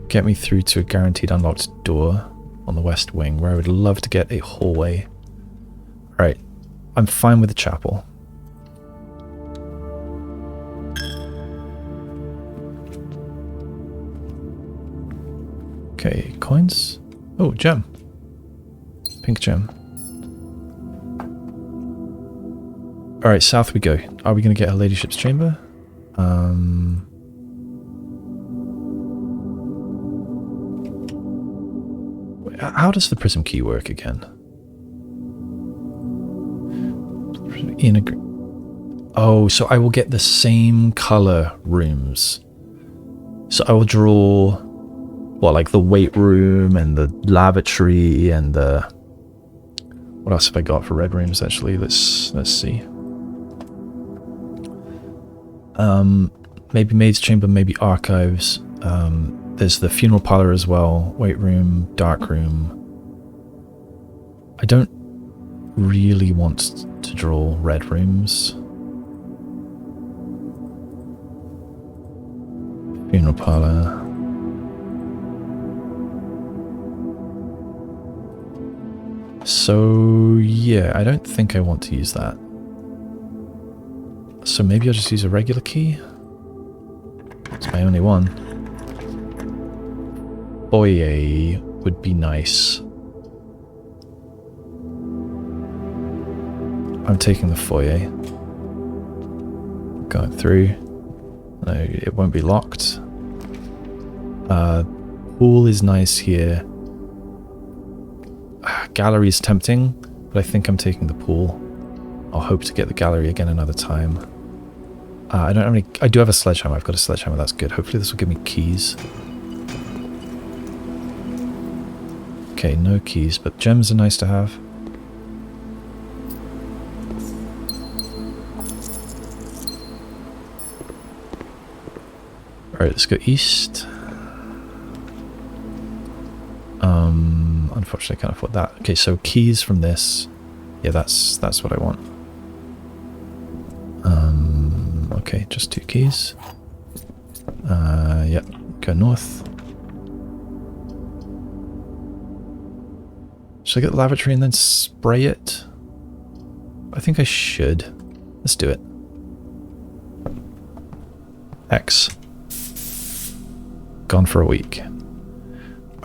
Get me through to a guaranteed unlocked door on the west wing, where I would love to get a hallway. Alright, I'm fine with the chapel. Okay, coins. Oh, gem. Pink gem. Alright, south we go. Are we going to get a ladyship's chamber? How does the prism key work again? Oh, so I will get the same color rooms. So I will draw, what, like the weight room and the lavatory and the... What else have I got for red rooms, actually? Let's see. Maybe maid's chamber, maybe archives. There's the funeral parlor as well. Weight room, dark room. I don't really want to draw red rooms. Funeral parlor. So yeah, I don't think I want to use that. So maybe I'll just use a regular key. It's my only one. Foyer would be nice. I'm taking the foyer. Going through. No, it won't be locked. Pool is nice here. Gallery is tempting, but I think I'm taking the pool. I'll hope to get the gallery again another time. I don't have any... I do have a sledgehammer. I've got a sledgehammer. That's good. Hopefully this will give me keys. Okay, no keys, but gems are nice to have. Alright, let's go east. Unfortunately I can't afford that. Okay, so keys from this. Yeah, that's what I want. Okay, just 2 keys. Yep, go north. Should I get the lavatory and then spray it? I think I should. Let's do it. X. Gone for a week.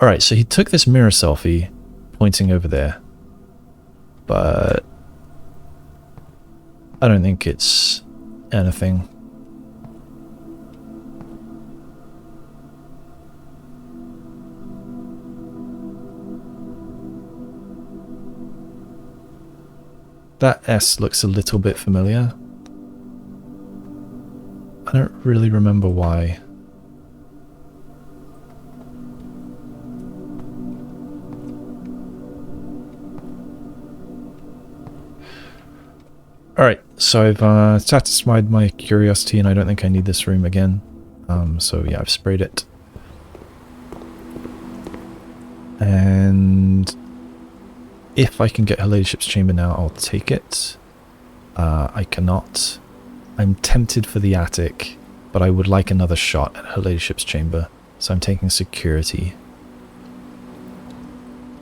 Alright, so he took this mirror selfie pointing over there. But I don't think it's anything. That S looks a little bit familiar. I don't really remember why. Alright, so I've satisfied my curiosity and I don't think I need this room again. So yeah, I've sprayed it. And if I can get her ladyship's chamber now, I'll take it. I cannot. I'm tempted for the attic, but I would like another shot at her ladyship's chamber. So I'm taking security.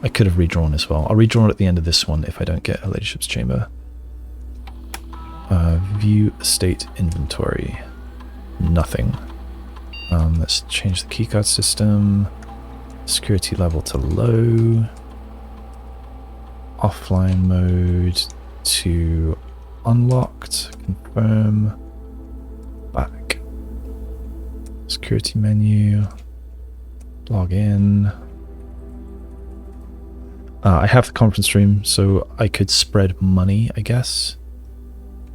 I could have redrawn as well. I'll redraw at the end of this one if I don't get a ladyship's chamber. View estate inventory. Nothing. Let's change the keycard system. Security level to low. Offline mode to unlocked. Confirm. Back. Security menu. Log in. I have the conference room, so I could spread money, I guess.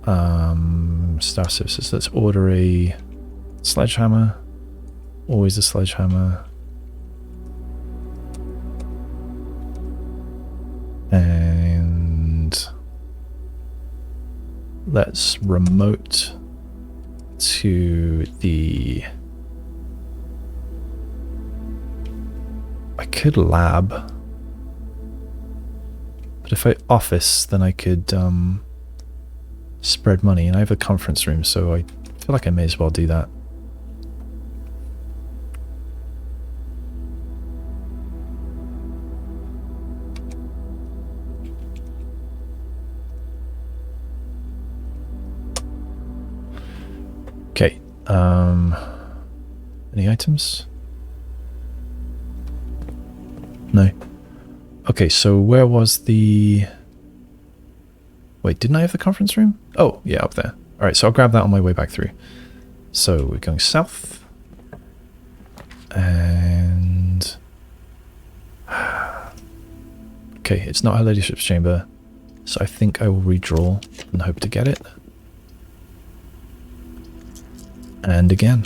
Star services. Let's order a sledgehammer. Always a sledgehammer. And let's remote to the... I could lab. But if I office, then I could spread money. And I have a conference room, so I feel like I may as well do that. Okay. Any items? No. Okay, so where was the... Wait, didn't I have the conference room? Oh, yeah, up there. Alright, so I'll grab that on my way back through. So we're going south. And... Okay, it's not her ladyship's chamber. So I think I will redraw and hope to get it. And again.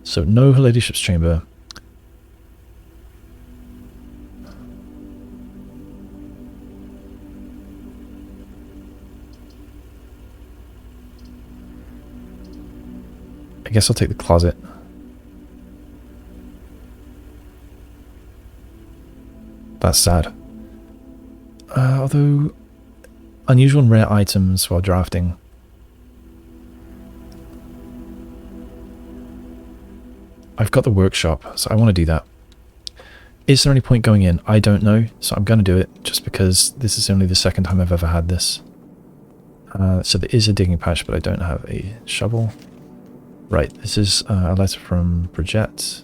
So no her ladyship's chamber. I guess I'll take the closet. That's sad. Although, unusual and rare items while drafting. I've got the workshop, so I want to do that. Is there any point going in? I don't know, so I'm going to do it, just because this is only the second time I've ever had this. So there is a digging patch, but I don't have a shovel. Right, this is a letter from Bridget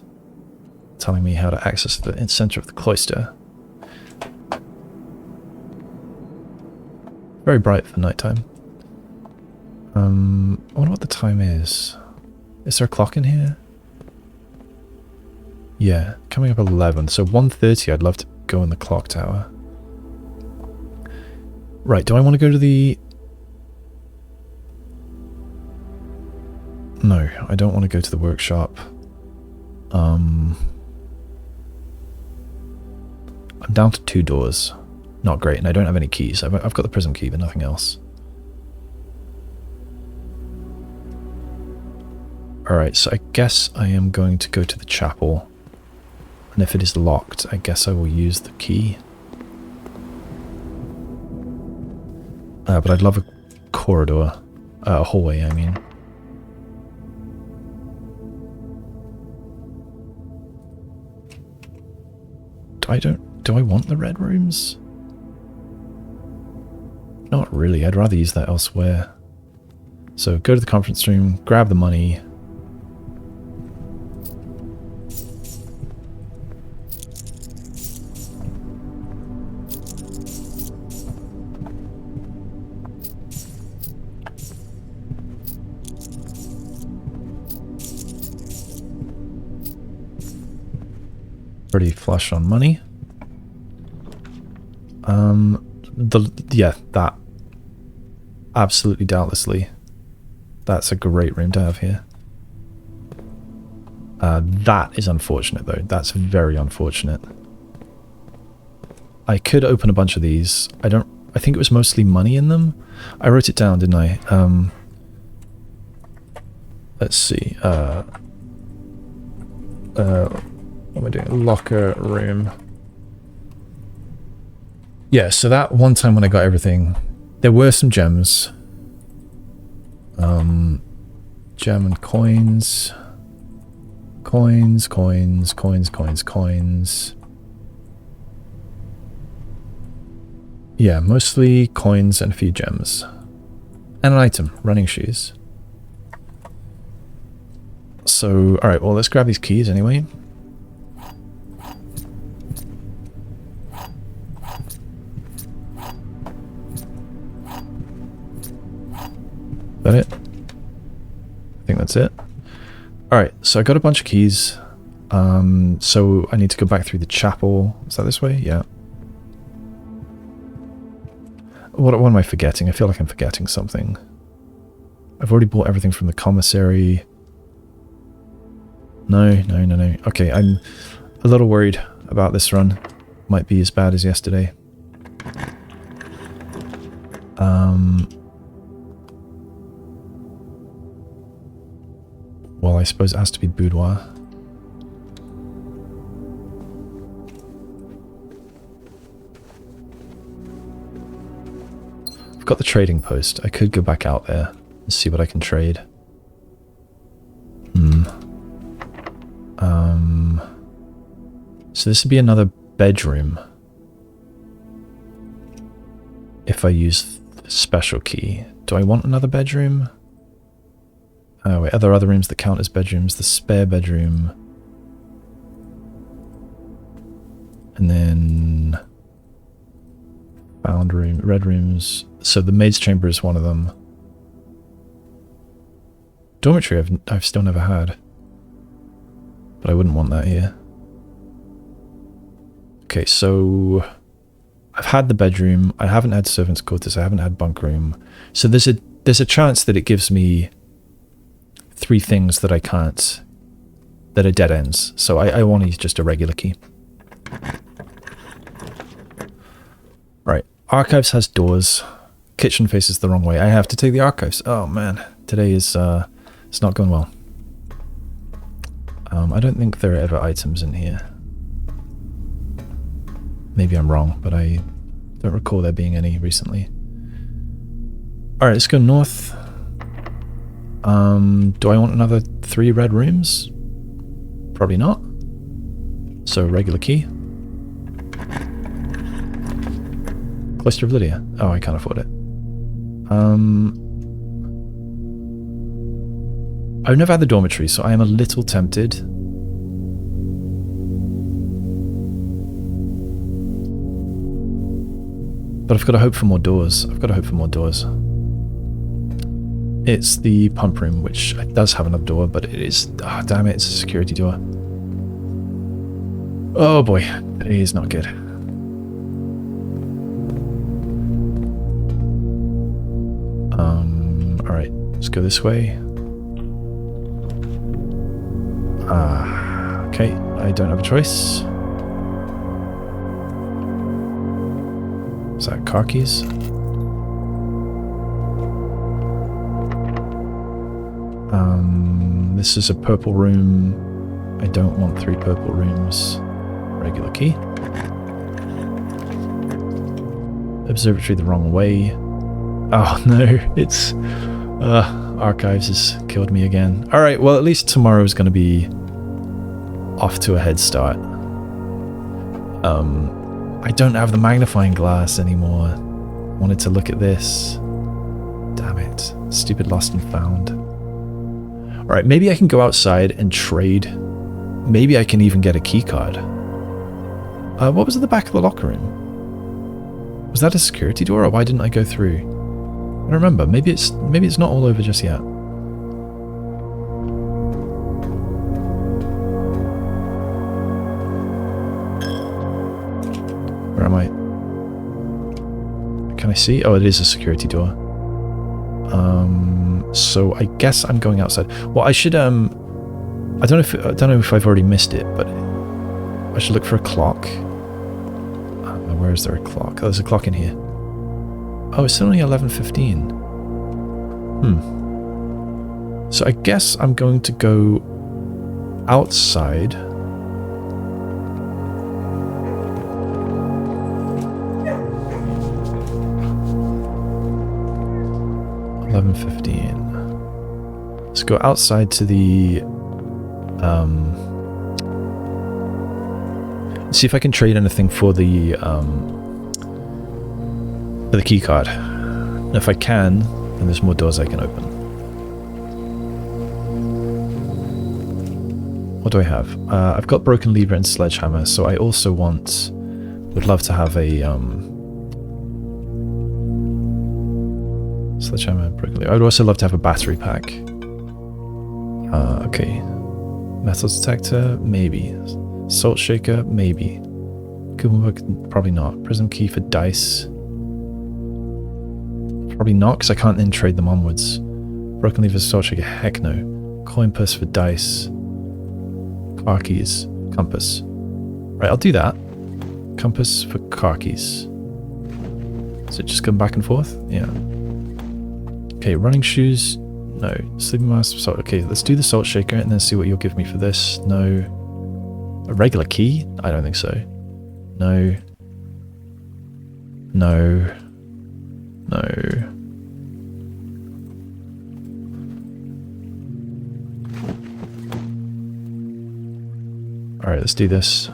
telling me how to access the center of the cloister. Very bright for nighttime. I wonder what the time is. Is there a clock in here? Yeah, coming up 11. So 1:30, I'd love to go in the clock tower. Right, do I want to go to the... No, I don't want to go to the workshop. I'm down to 2 doors. Not great, and I don't have any keys. I've got the prism key, but nothing else. Alright, so I guess I am going to go to the chapel. And if it is locked, I guess I will use the key. But I'd love a corridor. A hallway, I mean. Do I want the red rooms? Not really, I'd rather use that elsewhere. So go to the conference room, grab the money. Pretty flush on money. That absolutely doubtlessly, that's a great room to have here. That is unfortunate though. That's very unfortunate. I could open a bunch of these. I think it was mostly money in them. I wrote it down, didn't I? Let's see. What am I doing? Locker room. Yeah, so that one time when I got everything, there were some gems. Gem and coins. Coins. Yeah, mostly coins and a few gems. And an item, running shoes. So, alright, well, let's grab these keys anyway. Is that it? I think that's it. Alright, so I got a bunch of keys. So I need to go back through the chapel. Is that this way? Yeah. What am I forgetting? I feel like I'm forgetting something. I've already bought everything from the commissary. No. Okay, I'm a little worried about this run. Might be as bad as yesterday. Well, I suppose it has to be Boudoir. I've got the trading post. I could go back out there and see what I can trade. So this would be another bedroom if I use the special key. Do I want another bedroom? Oh wait, are there other rooms that count as bedrooms? The spare bedroom. And then found room, red rooms. So the maid's chamber is one of them. Dormitory I've still never had. But I wouldn't want that here. Okay, so I've had the bedroom. I haven't had servants' quarters. I haven't had bunk room. So there's a chance that it gives me 3 things that I can't, that are dead ends. So I want to use just a regular key. Right, archives has doors. Kitchen faces the wrong way. I have to take the archives. Oh man, today is it's not going well. I don't think there are ever items in here. Maybe I'm wrong, but I don't recall there being any recently. Alright, let's go north. Do I want another 3 red rooms? Probably not. So, regular key. Cloister of Lydia. Oh, I can't afford it. I've never had the dormitory, so I am a little tempted. But I've got to hope for more doors. It's the pump room, which does have another door, but it is... Oh, damn it, it's a security door. Oh boy, it is not good. Alright, let's go this way. Okay, I don't have a choice. Is that car keys? This is a purple room. I don't want 3 purple rooms. Regular key. Observatory the wrong way. Oh no, it's... archives has killed me again. Alright, well at least tomorrow is going to be off to a head start. I don't have the magnifying glass anymore. Wanted to look at this. Damn it. Stupid lost and found. Alright, maybe I can go outside and trade. Maybe I can even get a key card. What was at the back of the locker room? Was that a security door, or why didn't I go through? I don't remember. Maybe it's not all over just yet. Where am I? Can I see? Oh, it is a security door. So I guess I'm going outside. Well, I should I don't know if I've already missed it, but I should look for a clock. Where is there a clock? Oh, there's a clock in here. Oh, it's only 11:15. So I guess I'm going to go outside. Let's go outside to the see if I can trade anything for the For the key card. And if I can, then there's more doors I can open. What do I have? I've got broken lever and sledgehammer, so I also would love to have a sledgehammer, broken lever. I would also love to have a battery pack. Okay. Metal detector, maybe. Salt shaker, maybe. Coupon book, probably not. Prism key for dice. Probably not, because I can't then trade them onwards. Broken lever, salt shaker, heck no. Coin purse for dice. Car keys. Compass. Right, I'll do that. Compass for car keys. So just going back and forth? Yeah. Okay, running shoes. No. Sleeping mask. Salt. Okay, let's do the salt shaker and then see what you'll give me for this. No. A regular key? I don't think so. No. No. No. Alright, let's do this.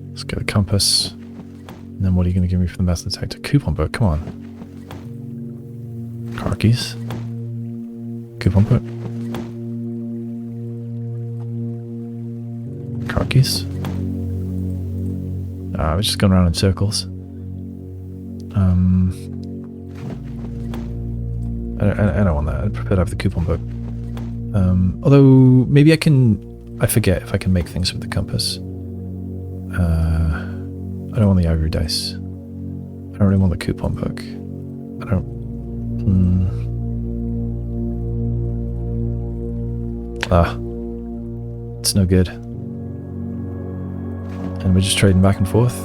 Let's get a compass. And then what are you going to give me for the metal detector? Coupon book, come on. Car keys. Coupon book. Car keys. We're just going around in circles. I don't want that. I'd prefer to have the coupon book. Although, maybe I forget if I can make things with the compass. I don't want the ivory dice. I don't really want the coupon book. I don't... It's no good. And we're just trading back and forth.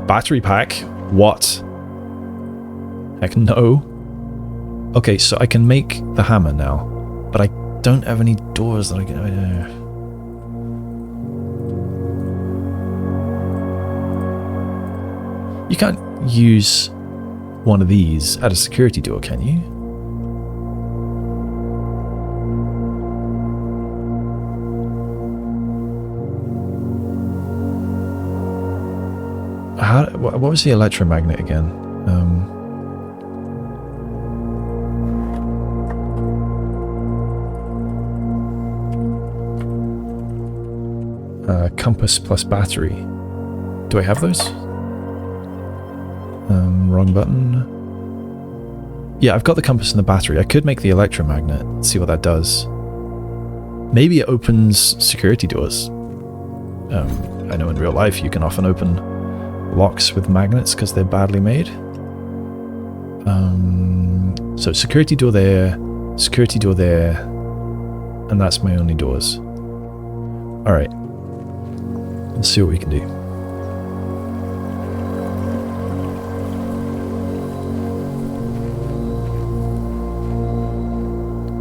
Battery pack? What? Heck no. Okay, so I can make the hammer now, but I don't have any doors that I can... You can't use one of these at a security door, can you? What was the electromagnet again? Compass plus battery. Do I have those? Wrong button. Yeah, I've got the compass and the battery. I could make the electromagnet. See what that does. Maybe it opens security doors. I know in real life you can often open locks with magnets because they're badly made. So security door there, and that's my only doors. Alright. Let's see what we can do.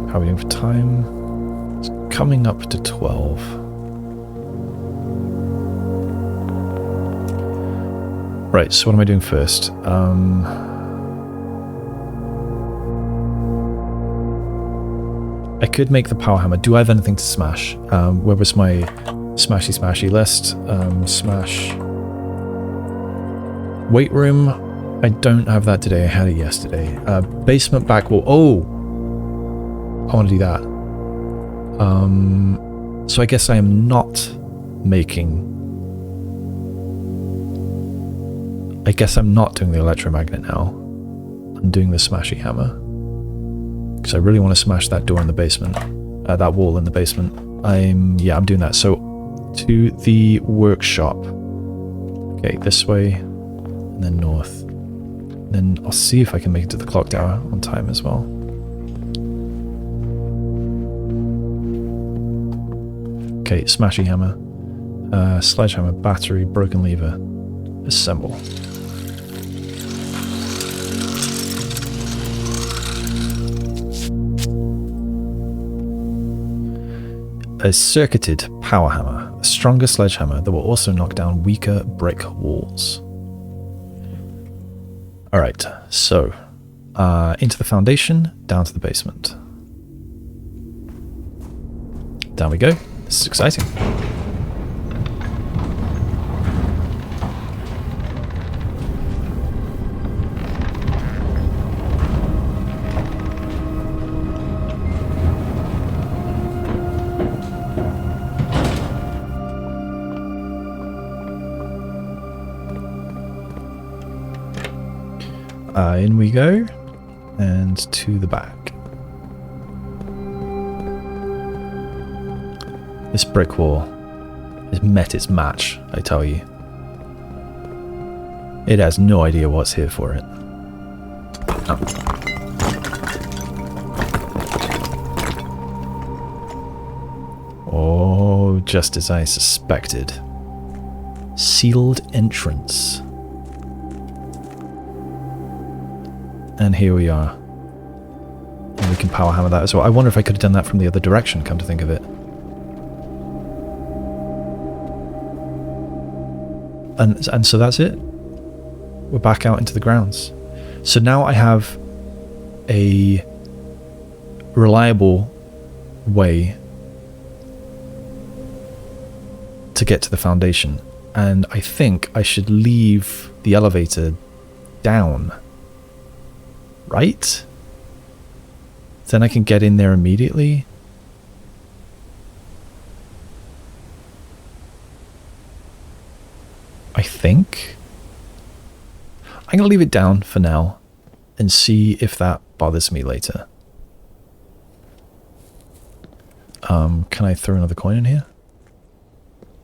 How are we doing for time? It's coming up to 12. Right, so what am I doing first? I could make the power hammer. Do I have anything to smash? Where was my smashy list? Smash. Weight room. I don't have that today. I had it yesterday. Basement back wall. Oh! I want to do that. So I guess I am not making... I guess I'm not doing the electromagnet now. I'm doing the smashy hammer. Because I really want to smash that door in the basement. That wall in the basement. I'm doing that. So, to the workshop. Okay, this way. And then north. And then I'll see if I can make it to the clock tower on time as well. Okay, smashy hammer. Sledgehammer, battery, broken lever. Assemble. A circuited power hammer, a stronger sledgehammer that will also knock down weaker brick walls. Alright, so into the foundation, down to the basement. Down we go. This is exciting. In we go. And to the back. This brick wall has met its match, I tell you. It has no idea what's here for it. Oh. Oh, just as I suspected. Sealed entrance. And here we are. And we can power hammer that as well. I wonder if I could have done that from the other direction, come to think of it. And so that's it. We're back out into the grounds. So now I have a reliable way to get to the foundation. And I think I should leave the elevator down. Right? Then I can get in there immediately. I think. I'm going to leave it down for now and see if that bothers me later. Can I throw another coin in here?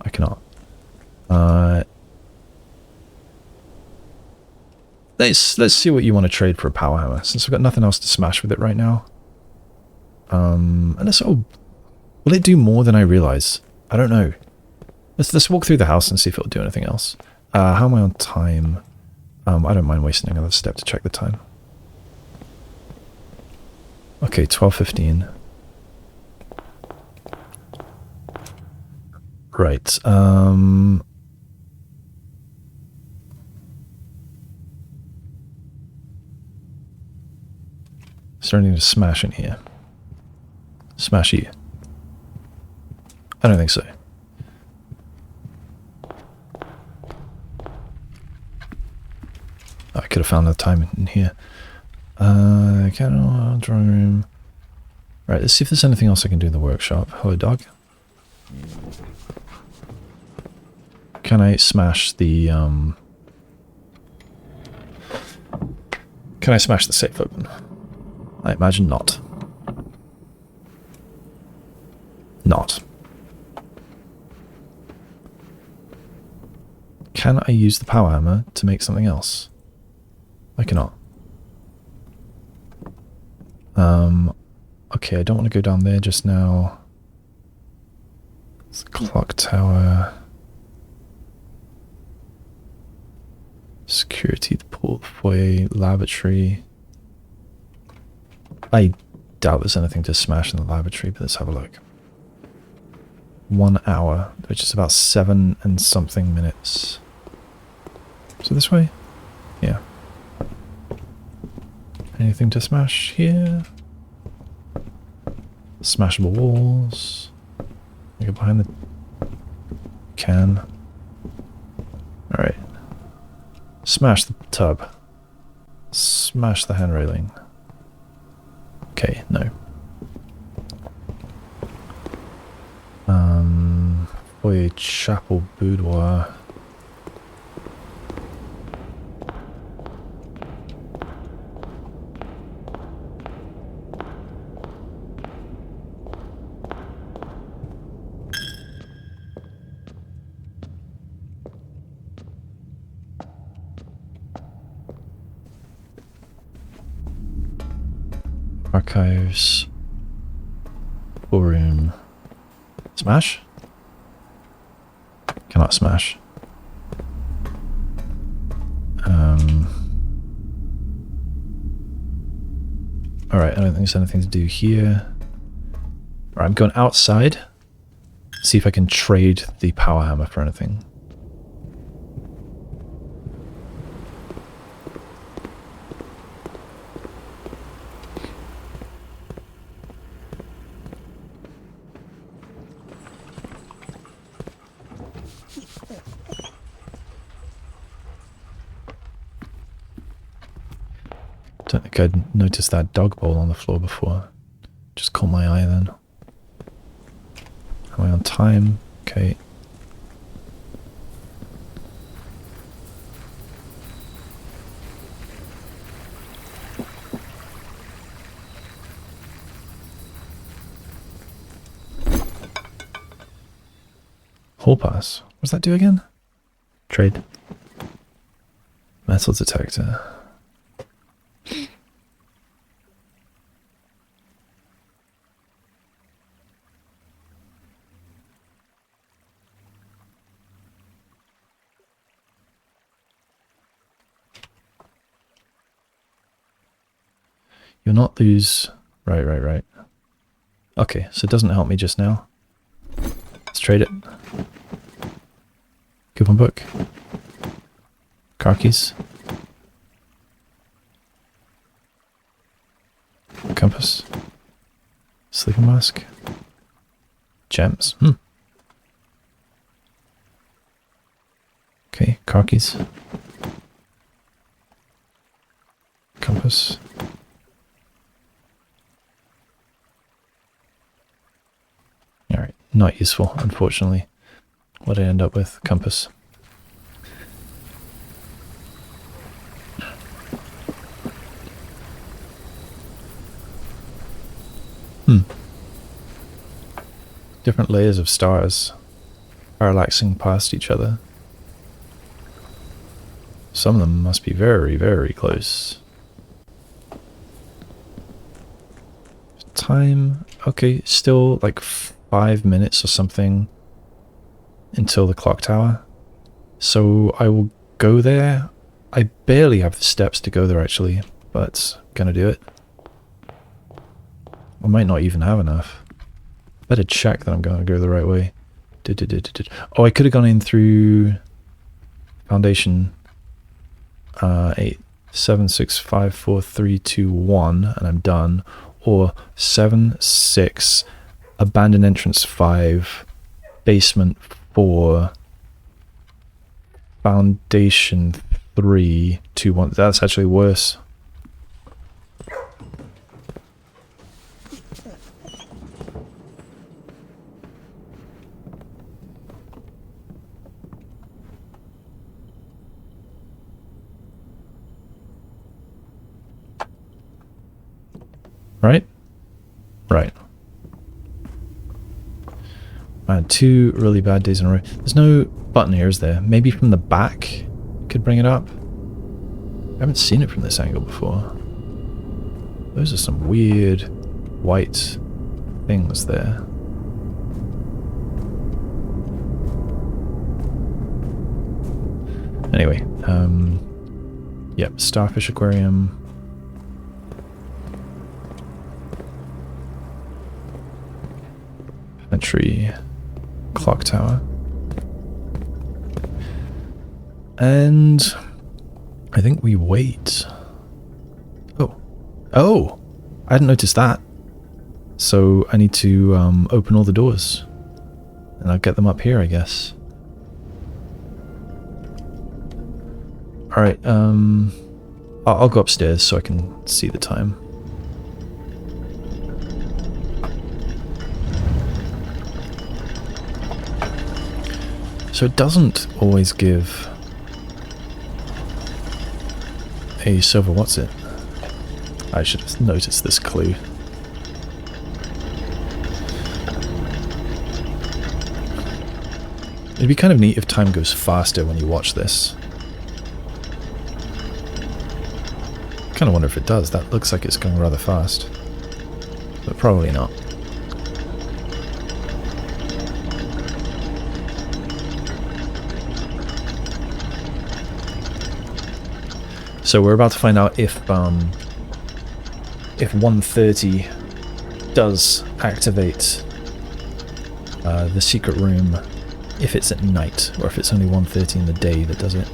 I cannot. Let's see what you want to trade for a power hammer, since I've got nothing else to smash with it right now. Unless will it do more than I realize? I don't know. Let's walk through the house and see if it'll do anything else. How am I on time? I don't mind wasting another step to check the time. Okay, 12:15. Right. Is there anything to smash in here? Smash here. I don't think so. I could have found the time in here. Kennel, drawing room. Right, let's see if there's anything else I can do in the workshop. Hello, dog. Can I smash the, Can I smash the safe open? I imagine not. Not. Can I use the power hammer to make something else? I cannot. Okay, I don't want to go down there just now. It's the clock tower. Security, the pool, the foyer, lavatory. I doubt there's anything to smash in the lavatory, but let's have a look. 1 hour, which is about 7 and something minutes. So this way? Yeah. Anything to smash here? Smashable walls. I go behind the can. Alright. Smash the tub. Smash the hand railing. Okay, no. Foyer, chapel, boudoir. Archives. Room. Smash? Cannot smash. Alright, I don't think there's anything to do here. Alright, I'm going outside. See if I can trade the power hammer for anything. Don't think I'd noticed that dog bowl on the floor before. Just caught my eye then. Am I on time? Okay. Hall pass. What does that do again? Trade. Metal detector. You'll not lose... Right. Okay, so it doesn't help me just now. Let's trade it. Coupon book. Car keys. Compass. Sleeping mask. Gems. Okay, car keys. Compass. Alright, not useful, unfortunately. What did I end up with? Compass. Different layers of stars parallaxing past each other. Some of them must be very, very close. Time, okay, still like 5 minutes or something until the clock tower. So I will go there. I barely have the steps to go there actually, but I'm gonna do it. I might not even have enough. Better check that I'm going to go the right way. Oh, I could have gone in through foundation 8, 7, 6, 5, 4, 3, 2, 1, and I'm done. Or 7, 6, abandoned entrance 5, basement 4, foundation 3, 2, 1. That's actually worse. Right? Right. I had 2 really bad days in a row. There's no button here, is there? Maybe from the back could bring it up? I haven't seen it from this angle before. Those are some weird white things there. Anyway, yep, Starfish aquarium. Pantry, clock tower. And I think we wait. Oh, I hadn't noticed that. So I need to open all the doors. And I'll get them up here, I guess. Alright, I'll go upstairs so I can see the time. So it doesn't always give a silver what's it. I should have noticed this clue. It'd be kind of neat if time goes faster when you watch this. Kind of wonder if it does. That looks like it's going rather fast. But probably not. So we're about to find out if 1:30 does activate the secret room, if it's at night, or if it's only 1:30 in the day that does it.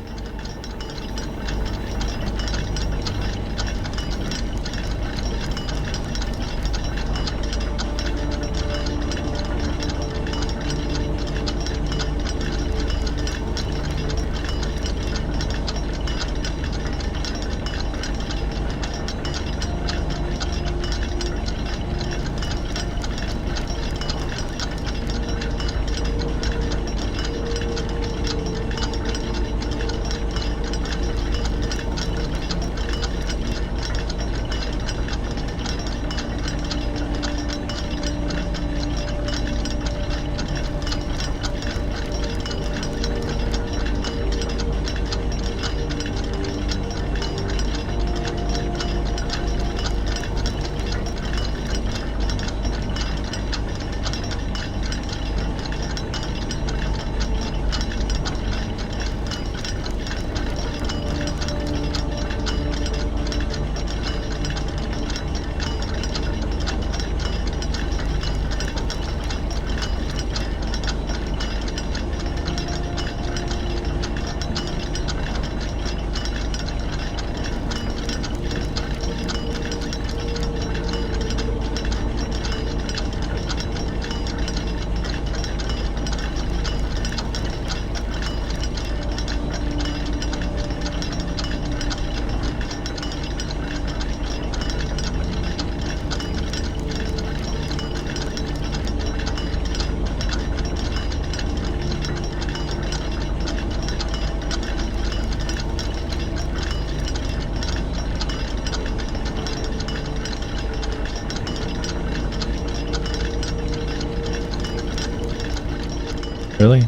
Really?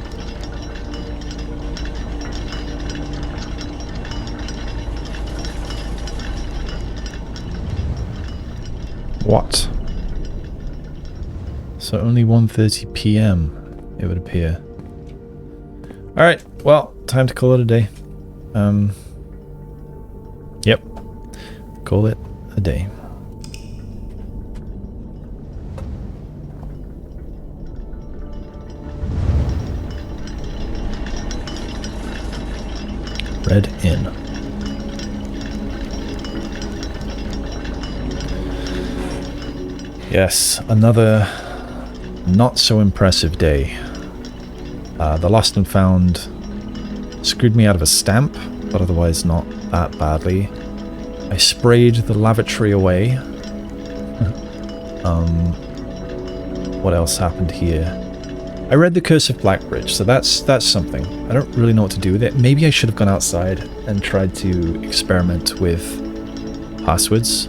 What? So only 1:30 p.m. it would appear. Alright, well, time to call it a day. Yep. Call it a day. Red Inn. Yes, another not so impressive day. The lost and found screwed me out of a stamp, but otherwise not that badly. I sprayed the lavatory away. What else happened here? I read The Curse of Blackbridge, so that's something. I don't really know what to do with it. Maybe I should have gone outside and tried to experiment with passwords.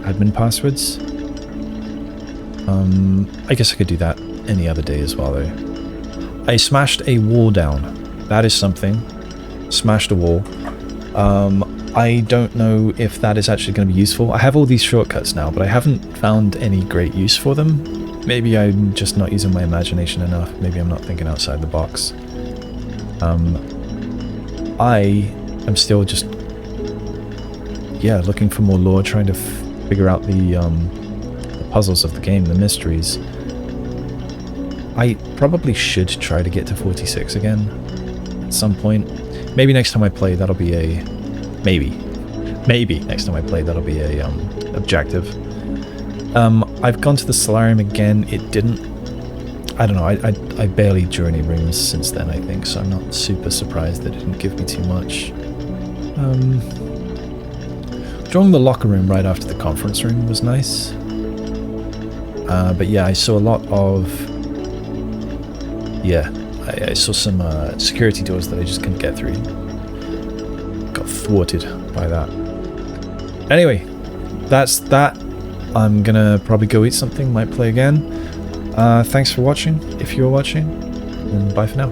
Admin passwords. I guess I could do that any other day as well, though. I smashed a wall down. That is something. Smashed a wall. I don't know if that is actually going to be useful. I have all these shortcuts now, but I haven't found any great use for them. Maybe I'm just not using my imagination enough. Maybe I'm not thinking outside the box. I am still just, yeah, looking for more lore, trying to figure out the puzzles of the game, the mysteries. I probably should try to get to 46 again at some point. Maybe next time I play, that'll be a... Maybe next time I play, that'll be a objective. I've gone to the Solarium again. It didn't... I don't know, I barely drew any rooms since then, I think, so I'm not super surprised that it didn't give me too much. Drawing the locker room right after the conference room was nice. But yeah, I saw a lot of... Yeah, I saw some security doors that I just couldn't get through. Got thwarted by that. Anyway, that's that. I'm gonna probably go eat something, might play again. Thanks for watching, if you're watching, and bye for now.